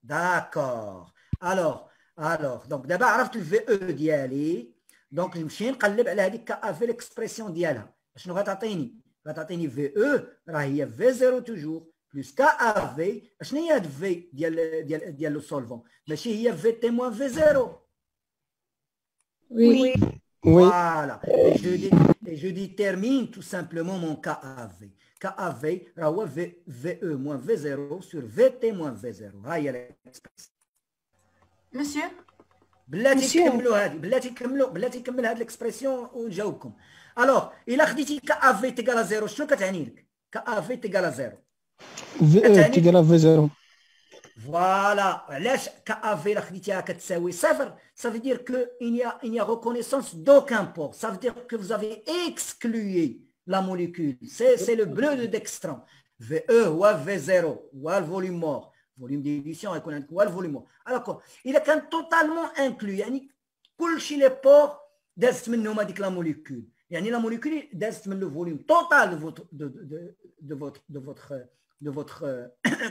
d'accord alors دونك دابا عرفت الفي او ديالي دونك نمشي نقلب على هذيك كا في ليكسبرسيون ديالها شنو غتعطيني في او راه هي في 0 توجور plus KAV شنو هي هاد في ديال لو سولفون ماشي هي في تي موان في 0 Oui. Voilà. Et je détermine tout simplement mon KAV. KAV راه هو VE moins V0 sur VT moins V0. ها هي l'expression. مسيو بلاتي نكمل هاد l'expression ونجاوبكم. الوغ الا خديتي KAV تيكال 0 شنو كتعني لك؟ KAV تيكال 0 في تيجي في 0 Voilà. علاش KAV لا خديتيها كتساوي صفر ça veut dire que il n'y a reconnaissance d'aucun port. Ça veut dire que vous avez exclu la molécule. C'est le bleu de dextran. VE هو V0 هو الفوليوم مور فوليوم ديليسيون يكون عندك هو الفوليوم مور. Alors il كان totalement inclus يعني كلشي لي بور دازت منهم هذيك لا موليكول يعني لا موليكول دازت من لو فوليوم توتال de votre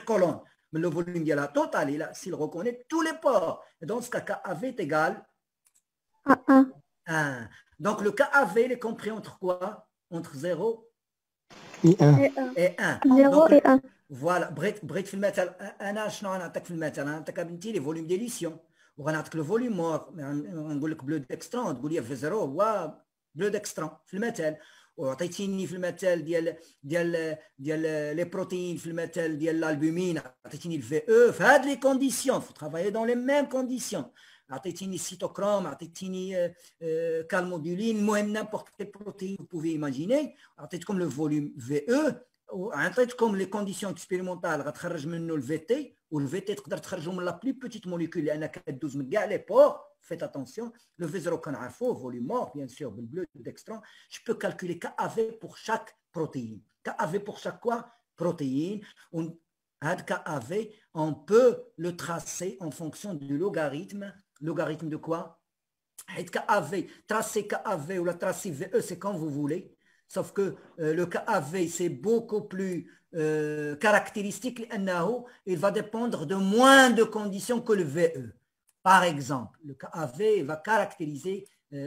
colonne. Mais le volume de la totale, s'il reconnaît tous les ports. Et dans ce cas, KAV est égal à 1. Donc le KAV, il est compris entre quoi? Entre 0 et 1. 0 et 1. Voilà. بغيت في المثل انا شنو غنعطيك في المثل؟ غنعطيك بنتي لي فوليوم ديليسيون وغنعطيك لو فوليوم مور غنقول لك بلو ديكسترون تقول لي في 0 هو بلو ديكسترون في المثل وعطيتيني في المثال ديال لي بروتيين في المثال ديال الالبومين عطيتيني الفي او في هاد لي كونديسيون فو ترافايي دون لي ميم كونديسيون عطيتيني السيتوكروم عطيتيني كالمودولين المهم نيمبورت كيل بروتيين بوفي ايماجيني عطيتكم لو فوليوم في او وعطيتكم لي كونديسيون اكسبيريمونتال غتخرج منه الفي تي والفي تي تقدر تخرجو من لا بلي بوتيت موليكول لان كدوز من كاع لي بور. Faites attention, le V0 qu'on a volume mort, bien sûr, le bleu dextran. Je peux calculer KAV pour chaque protéine. KAV pour chaque quoi? Protéine. KAV, on peut le tracer en fonction du logarithme. Logarithme de quoi? KAV, tracer KAV ou la tracer VE, c'est quand vous voulez. Sauf que le KAV, c'est beaucoup plus caractéristique. Il va dépendre de moins de conditions que le VE. Par exemple, le KAV va caractériser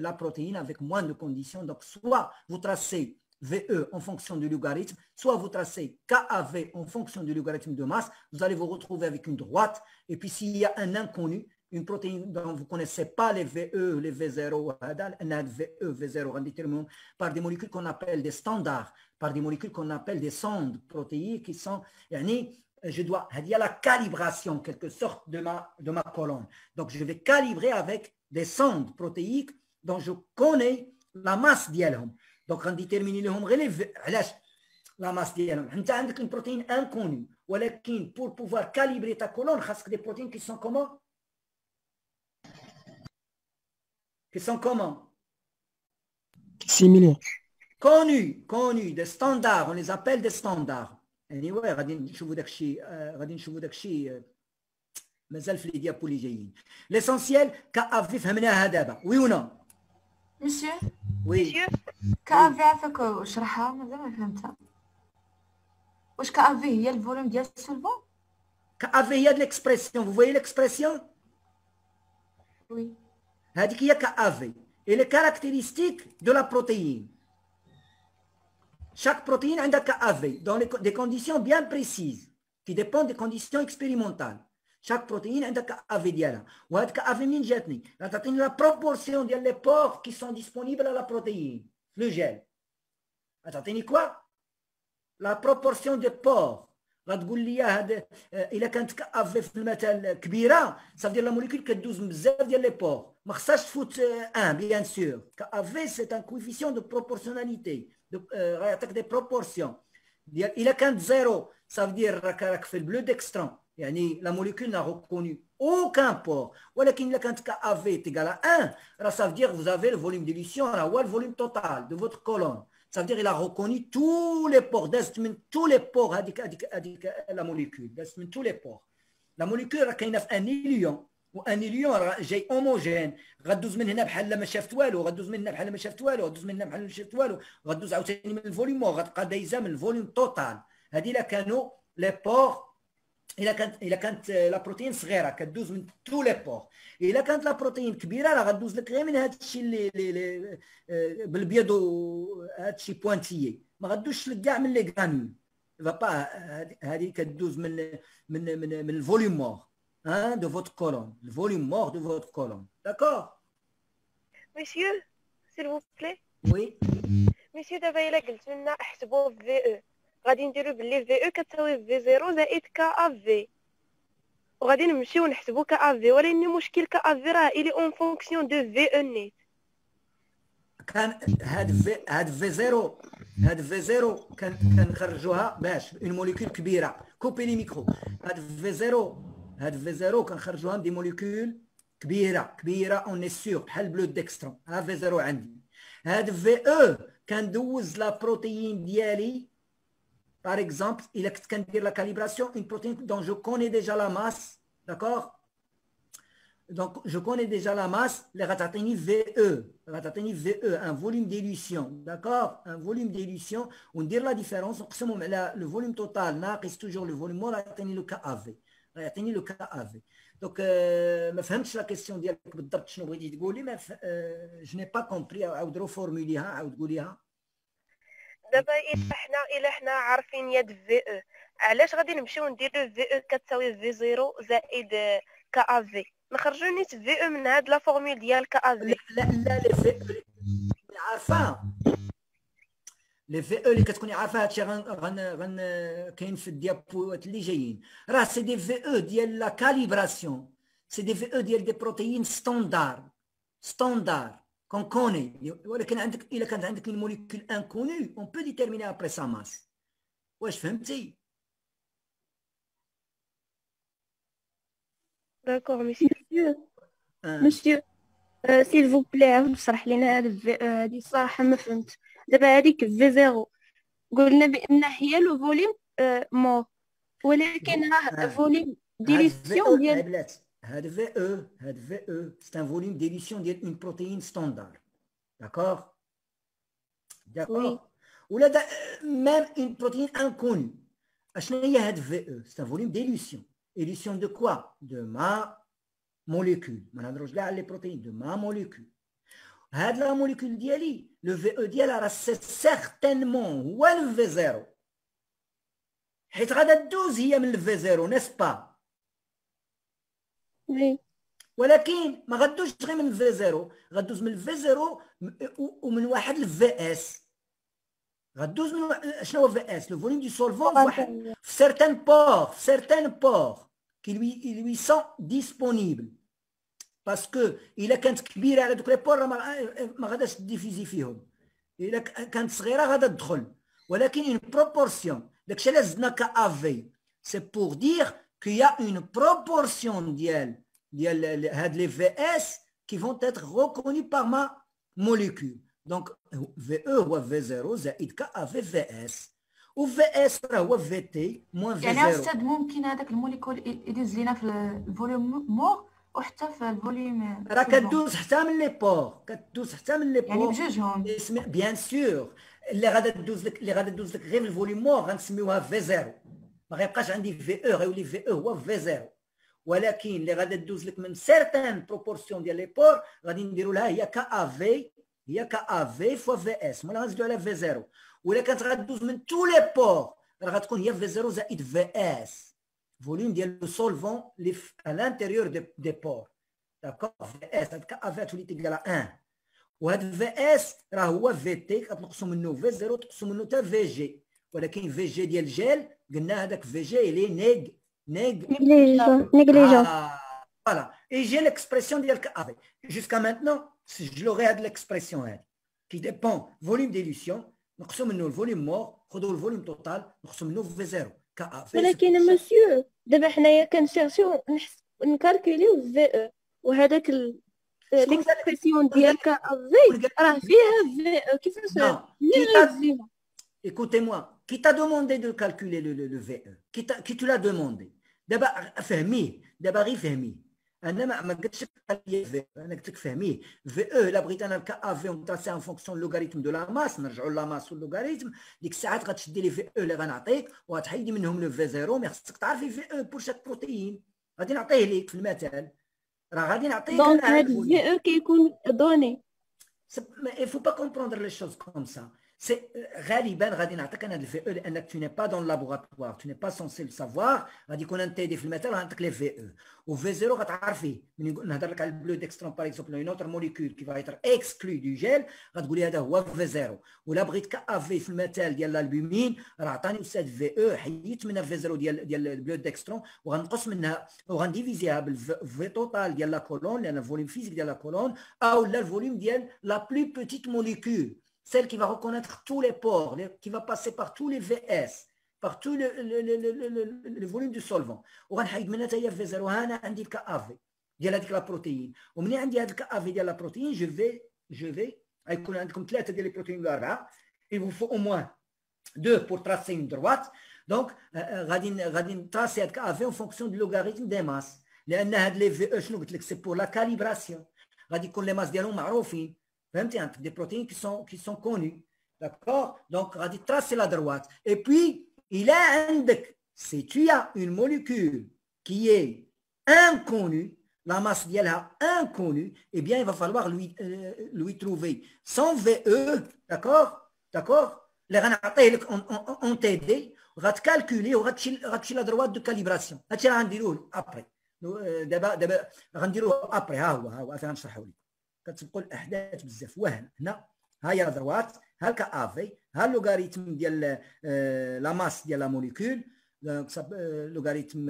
la protéine avec moins de conditions. Donc, soit vous tracez VE en fonction du logarithme, soit vous tracez KAV en fonction du logarithme de masse. Vous allez vous retrouver avec une droite. Et puis, s'il y a un inconnu, une protéine dont vous ne connaissez pas les VE, les V0, V0 déterminé par des molécules qu'on appelle des standards, par des molécules qu'on appelle des sondes protéiques qui sont... Je dois, il y a la calibration en quelque sorte de ma colonne. Donc, je vais calibrer avec des sondes protéiques dont je connais la masse d'elles. Donc, on détermine la masse d'elles. Tu as une protéine inconnue. Mais pour pouvoir calibrer ta colonne, il y a des protéines qui sont comment? similaires. Connus, des standards. On les appelle des standards. anyway غادي نشوفوا داك الشيء مازال في لي ديابو اللي جايين. ليسونسيال كافي فهمناها دابا وي ولا مسيو وي كافي عافاك اشرحها مازال ما فهمتها. واش كافي هي الفوليوم ديال السولفون؟ كافي هي ليكسبرسيون فو فويي ليكسبرسيون وي هذيك هي كافي اي لي كارactéristiques de la protéine. Chaque protéine a un KAV dans des conditions bien précises qui dépendent des conditions expérimentales. Chaque protéine a un KAV ديالها. وهاد KAV منين جاتني؟ تعطيني la proportion ديال les pores qui sont disponibles à la protéine. Le gel. تعطيني quoi? La proportion des pores. غتقول لي هذا الا كانت KAV في المثال كبيره صافي لا موليكول كدوز من بزاف ديال لي بور ما خصهاش تفوت 1 bien sûr. KAV c'est un coefficient de proportionnalité. غيعطيك دي بروبورسيون ديال الا كانت زيرو صافدير راك في البلو ديكسترون يعني لا موليكول n'a reconnu aucun port ولكن الا كانت كAV égale à 1 راه صافدير vous avez le volume d'élution راه هو الفوليوم توتال de votre colonne ça veut dire il a reconnu tous les pores دازت من tous les pores هذيك لا موليكول دازت من tous les pores لا موليكول راه كاينه في انيليون وانيليون راه جاي هوموجين غدوز من هنا بحال ما شافت والو غدوز من هنا بحال ما شافت والو غدوز من هنا بحال ما شافت والو غدوز عاوتاني من الفوليوم غتبقى دايزه من الفوليوم توتال هذه الا كانوا لي بور الا كانت لا بروتين صغيره كدوز من تو لي بور الا كانت لا بروتين كبيره راه غدوز لك غير من هذا الشيء اللي بالبيض هذا الشيء بوانتيي ما غدوش لك كاع من لي غرانول فبا هذه كدوز من الفوليوم مور de votre colonne, le volume mort de votre colonne. D'accord? Monsieur, s'il vous plaît. Oui. Monsieur, دابا إلا قلت لنا احسبوا في او غادي نديرو باللي في او كتساوي في زيرو زائد كا في وغادي نمشيو نحسبوا كا في ولكن المشكل كا في راه إلي اون فونكسيون دو في او نيت كان هاد في زيرو كنخرجوها باش اون موليكول كبيره كوبي لي ميكرو هاد في زيرو كنخرجوها دي موليكول كبيره اون اي سيغ بحال بلو ديكسترون ها في زيرو عندي هاد في او كندوز لا بروتيين ديالي باغ اكزومبل الا كنت كندير لا كاليبراسيون اون بروتين دون جو كوني ديجا لا ماس داكور Donc, je connais déjà la masse, les ratatini VE, un volume d'élution, d'accord? Un volume d'élution, on dit la différence, le volume total, c'est toujours le volume, on a atteint le KAV. Donc, je la question mais je n'ai pas compris, je reformuler. دابا الا حنا عارفين يد في او علاش غادي نمشيو نديرو في او كتساوي في زيرو زائد كا في نخرجوا نيت في او من هاد لا فورمول ديال كا في لا لي في او عارفه لي في او اللي كتكوني عارفه هادشي غن كاين في الديابوات اللي جايين راه سي دي في او ديال لا كاليبراسيون سي دي في او ديال دي بروتيين ستاندار كون كوني ولكن عندك الا كانت عندك الموليكول انكوني اون بو ديتيرميني ابري سا ماس واش فهمتي داكوغ مسيو سيل فو بلي عاود شرح لينا هذه الصراحه ما فهمت دابا هذيك في زيرو قلنا بان هي لو فوليوم مور ولكن راه فوليوم ديليسيون ديال هاد في او سي ان فوليوم ديليسيون ديال اون بروتيين ستاندار داكوغ ولا ميم اون بروتيين انكوني اشنو هي هاد في او سي ان فوليوم ديليسيون élution de quoi? De ma molécule. ما نهضروش كاع على لي بروتيين de ma molécule. هاد لا موليكول ديالي لو في او ديالها راه سي سيغتينمون هو لو في زيرو حيت غادا دوز هي من الفي زيرو نيس با وي ولكن ما غدوش غير من الفي زيرو غدوز من الفي زيرو ومن واحد الفي اس غدوز من شنو هو في اس لو فوليوم دو سولفون في سيرتان بور qui lui sont disponibles parce que الا كانت كبيره على دوك لي بور ما غاداش تديفيزي فيهم الا كانت صغيره غادا تدخل ولكن اون بروبورسيون داكشي علاش زدنا كافي سي بور دير كي يا اون بروبورسيون ديال هاد لي في اس qui vont être reconnus par ma molécule donc VE هو V0 زائد كافي في اس وفي اس راه هو في تي موان في 0 يعني استاذ ممكن هذاك الموليكول يدوز لينا في الفوليوم مور وحتى في الفوليوم راه كدوز حتى من لي بور يعني بجوجهم بيان سور اللي غادا تدوز لك غير الفوليوم مور غنسميوها في 0 ما غيبقاش عندي في او غيولي في او هو في 0 ولكن اللي غادا تدوز لك من سيرتان بروبورسيون ديال لي بور غادي نديروا لها هي كافي فوا في اس ولا غنزيدوا على في 0 ولا كانت غدوز من تو لي بور راه غتكون هي في 0 زائد في اس فوليوم ديال لو سولفون اللي à l'intérieur دي بور داكوغ في اس هاد كافي تولي تيكال 1 وهاد في اس راه هو في تي كتنقصوا منه في 0 تقصوا منه حتى في جي ولكن في جي ديال جيل قلنا هذاك في جي اللي نيغليجون فوالا اي جي ليكسبرسيون ديال كافي جوسكا مانتنون سجلوا غير هاد ليكسبرسيون هادي qui dépend volume d'élution نقصوا منه الفوليوم مور خذوا الفوليوم توتال نقصوا منه في 0 كا في ولكن مسيو دابا حنايا كنشيرشيو نكالكوليو في او وهذاك ليكسبرسيون ديال كا في راه فيها في كيفاش Écoutez-moi, qui t'a demandé de calculer le VE? Qui te l'a demandé? D'abord, فهميه. d'abord غير فهميه. أنا ما قلتش لك VE. أنا قلت لك فهميه. VE لا بغيت أنا الكا في ونطاسي ان فونكسيون لوغاريتم دو لا ماس نرجعوا لا ماس واللوغاريتم ديك الساعات غتشدي لي VE اللي غنعطيك وغتحيدي منهم لو في 0 مي خصك تعرفي VE بور شاك بروتيين. غادي نعطيه ليك في المثال. راه غادي نعطيك دونك هاد VE كيكون دوني. Il faut pas comprendre les choses comme ça. C'est غالبا غادي نعطيك انا الفي او لانك tu n'es pas dans le laboratoire, tu n'es pas censé le savoir. غادي يكون انت في المثال غنعطيك لي في او وفي زيرو غتعرفيه. ملي نهضر لك على البلو ديكسترون باغ اكزومبل اون اوتر موليكول كي فايتر اكسكلو دو جيل غتقولي هذا هو في زيرو. ولا بغيت كا في في المثال ديال الالبومين راه عطاني استاذ في او حيدت منها في زيرو ديال البلو ديكسترون وغنقص منها وغنديفيزيها بالفي توتال ديال لا كولون لان الفوليوم فيزيك ديال لا كولون او لا الفوليوم ديال لا بلو بيتيت موليكول. Celle qui va reconnaître tous les pores, qui va passer par tous les VS, par tout le volume du solvant. وغنحيد منها حتى هي في زيرو. ها انا عندي الكا افي ديال هذيك لا بروتيين ومني عندي هذا الكا افي ديال لا بروتيين جو في غيكون عندكم 3 ديال لي بروتيين ولا 4. il vous faut au moins 2 pour tracer une droite. donc غادي نتراسي هذا الكا افي en fonction du logarithme des masses لان هاد لي في او شنو قلت لك سي بور لا كاليبراسيون. غادي يكون لي ماس ديالهم معروفين. فهمتي des protéines qui sont connues. D'accord? Donc, on va tracer la droite. Et puis, il a عندك, si tu as une molécule qui est inconnue, la masse d'ILA inconnue, eh bien, il va falloir lui trouver son VE, d'accord? D'accord? Les غنعطيه en TD, on va calculer, on va tirer la droite de calibration. هادشي راه غنديروه après. دابا غنديروه après. ها هو غنشرحه لك. كتبقوا الاحداث بزاف. وهنا ها هي دروات ها الكا افي ها اللوغاريتم ديال لا ماس ديال لا موليكول لوغاريتم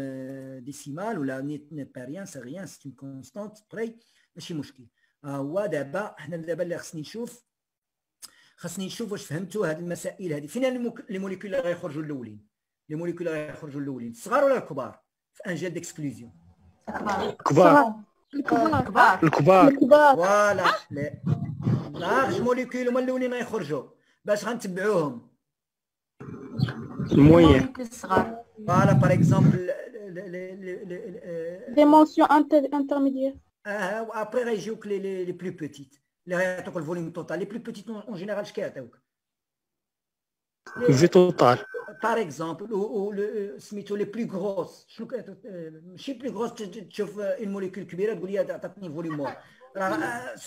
ديسيمال ولا نيبيريان سي ريان سي اون كونستانت بري ماشي مشكل. هو دابا حنا دابا اللي خاصني نشوف واش فهمتوا هذه المسائل هذه. فين لي موليكول اللي غيخرجوا الاولين؟ لي موليكول اللي غيخرجوا الاولين الصغار ولا الكبار في ان جيل ديكسكلوزيون؟ الكبار فوالا لارج موليكول هما الاولين غيخرجوا باش غنتبعوهم الموين الصغار. فوالا باغ اكزومبل دي مونسيون انترميديير. ابري غيجيوك لي بلو بوتيت اللي غيعطوك الفوليوم توتال. لي بلو بوتيت اون جينيرال اش كيعطيوك؟ في توتال باغ اكزومبل و سميتو لي بلو غروس. شنو ماشي بلو غروس تشوف اون موليكول كبيره تقول لي عطاتني فوليوم مور.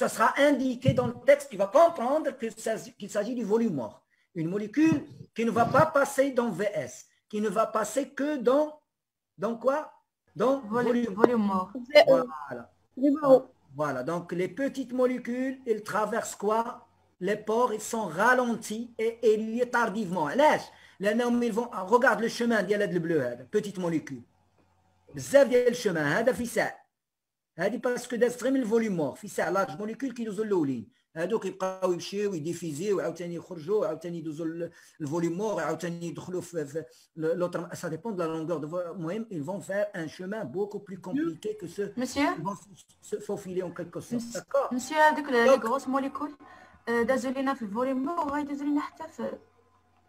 Ça sera indiqué dans le texte, tu vas comprendre qu'il s'agit du volume mort. Une molécule qui ne va pas passer dans VS, qui ne va passer que dans quoi? Dans volume mort. Voilà, donc les petites molécules, elles traversent quoi? Les pores, ils sont ralentis et liés tardivement. لأنهم ils vont regarde le chemin ديال هذا البلو هذا petite molécule. بزاف ديال الشمع هذا في ساعة. هذه باسكو دازت غير من الفوليوم مور في ساعه لارج موليكول كيدوزو الاولين هادوك يبقاو يمشيو يديفيزيو وعاوتاني يخرجوا وعاوتاني يدوزو الفوليوم مور وعاوتاني يدخلوا في لوتر. سا ديبون دو لا لونغور دو المهم ils vont faire un chemin beaucoup plus compliqué que ceux qui vont se faufiler en quelque sorte. D'accord monsieur هذوك لي غروس موليكول دازو لينا في الفوليوم مور وغيدوزو لينا حتى في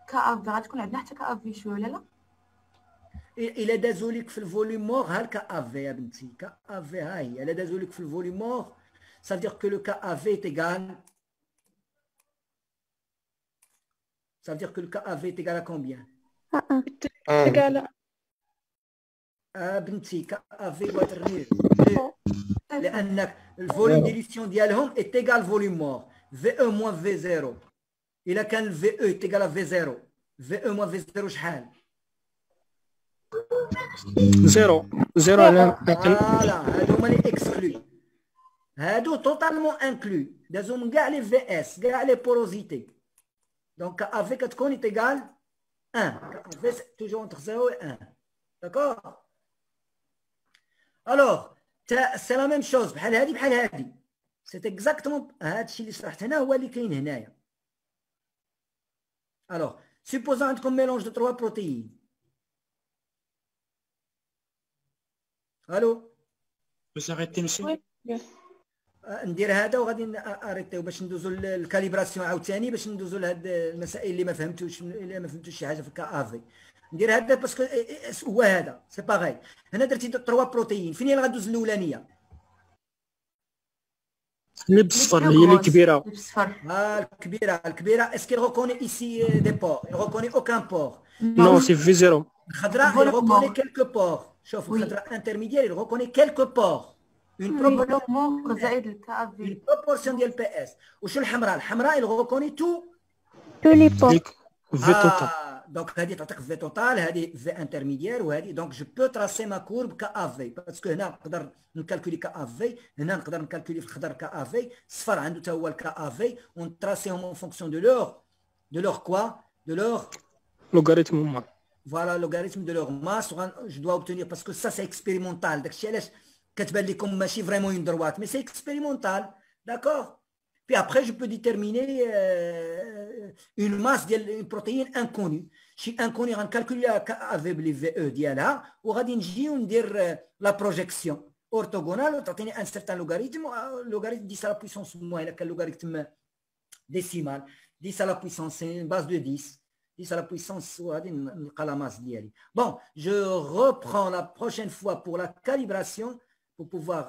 كا غتكون عندنا حتى كا في شويه ولا لا؟ إلا دازو لك في الفوليوم مور ها الكا افي يا بنتي. كا افي ها هي. إلا دازو لك في الفوليوم مور ça veut dire que le KAV est égal. Ça veut dire que le KAV est égal à combien? égal بنتي KAV doit être nul. لأنك الفوليوم ديليسيون ديالهم est égal volume mort. VE moins V0. إلا كان ال VE est égal à V0. VE moins V0 شحال؟ زيرو على فوالا هادو هما لي اكسكلو. هادو توتالمون انكلو دازو من كاع لي في اس كاع لي بوروزيتي. دونك افي كتكون ايغال 1. افي توجور انتر 0 و 1. داكور. الوغ سي لا ميم شوز بحال هادي بحال هادي. سي اكزاكتومون هادشي اللي شرحت هنا هو اللي كاين هنايا. Alors, supposons un mélange de 3 protéines. Allô? باش arrêter monsieur. ندير هذا وغادي اريتيو باش ندوزو للكاليبراسيون عاوتاني باش ندوزو لهاد المسائل اللي ما فهمتوش شي حاجه في الكافي. ندير هذا باسكو هو هذا سي باغي. هنا درتي 3 بروتيين، فين هي اللي غدوز الاولانيه؟ اللي بالصفر هي اللي كبيره. الكبيره اسكي ريكوني ايسي دي بور؟ ريكوني اوكان بور. نو سي في زيرو. الخضراء ريكوني كيلكو بور. شوفوا الخضراء انترميديير ريكوني كيلكو بور. une proportion ديال بي اس. وشو الحمراء؟ الحمراء il reconnaît tout les ports. في توتال. دونك هذه تعطيك في توتال، هذه في انترميديير، وهذه دونك جو بو تراسي ما كورب كا اف في باسكو هنا نقدر نكالكولي كا اف في، هنا نقدر نكالكولي في الخضر كا اف في، الصفر عنده حتى هو الكا اف في، ونتراسيهم اون فونكسيون دو لور كوا دو لور لوغاريتم ما. فوالا لوغاريتم دو لور ماس. جو دوا اوبتونير باسكو سا سي اكسبيريمونتال. داكشي علاش كتبان لكم ماشي فريمون اون دروات مي سي اكسبيريمونتال. داكور. Puis après, je peux déterminer une masse d'une protéine inconnue. Si inconnue, on calcule avec les VE ديالها وغادي نجي وندير la projection orthogonale وتعطيني un certain logarithme. Logarithme 10 à la puissance moins, il y a un logarithme décimal. 10 à la puissance, c'est une base de 10. 10 à la puissance, وغادي نلقى la masse ديالي. Bon, je reprends la prochaine fois pour la calibration pour pouvoir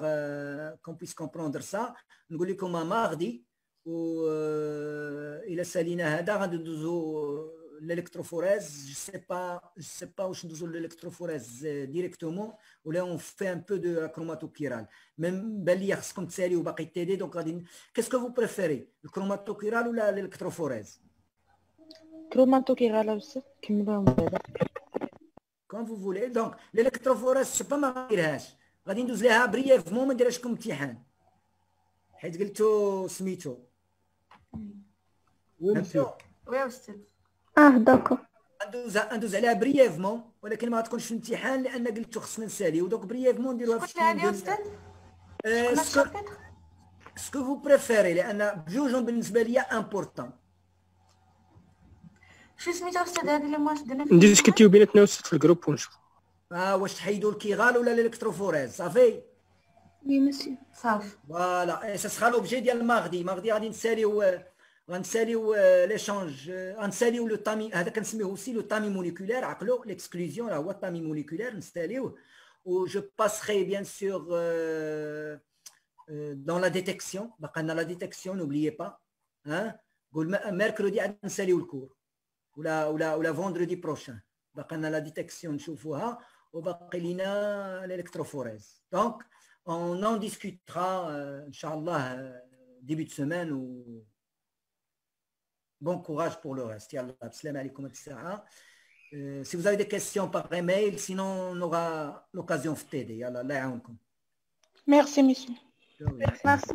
qu'on puisse comprendre ça. نقول لكم mardi والى سالينا هذا غادي ندوزو l'électrophorèse. Je sais pas واش ندوزو l'électrophorèse ديريكتومون ولا اون في ان بو دو كروماتوكيرال. ميم بان لي خصكم تساليو باقي التيدي. دونك غادي كاسكو فو بريفيري الكروماتوكيرال ولا l'électrophorèse؟ كروماتوكيرال بس كملوهم بعدا كون فو فولي. دونك l'électrophorèse سي با ما نديرهاش، غادي ندوز لها برييفمون ما نديرهاش لكم امتحان حيت قلتو سميتو. وي استاذ. داكور. ندوز عليها برييفمون ولكن ما غتكونش في الامتحان لان قلتو خصنا نساليو. دونك برييفمون نديروها في شكون هادي استاذ؟ سكو فو بريفيري لان بجوجهم بالنسبه ليا امبورطون. شو سميتها استاذ هذه اللي ما شدنا ندير كتيو بيناتنا استاذ في الجروب ونشوف. واش تحيدوا الكيغال ولا الالكتروفوريز؟ صافي. وي مسيو. صافي. فوالا سا سخا لوبجي ديال الماغدي غادي غنساليو ليشانج، غنساليو لو تامي. هذا كنسميوه اوسي لو تامي موليكولير. عقلوا ليكسكلوزيون راه هو التامي موليكولير نساليوه. و جو باسخي بيان سور دون لا ديتيكسيون. باقا لنا لا ديتيكسيون نوبليي با. قول ميركودي عاد نساليو الكور ولا فوندردي بروشان. باقا لنا لا ديتيكسيون نشوفوها وباقي لينا الالكتروفوريز. دونك on en discutera Inch'Allah début de semaine. Ou bon courage pour le reste. Yallah, salam alaikum. Si vous avez des questions par email, sinon on aura l'occasion de t'aider. Yallah, Allah yaounkoum. Merci monsieur. Merci.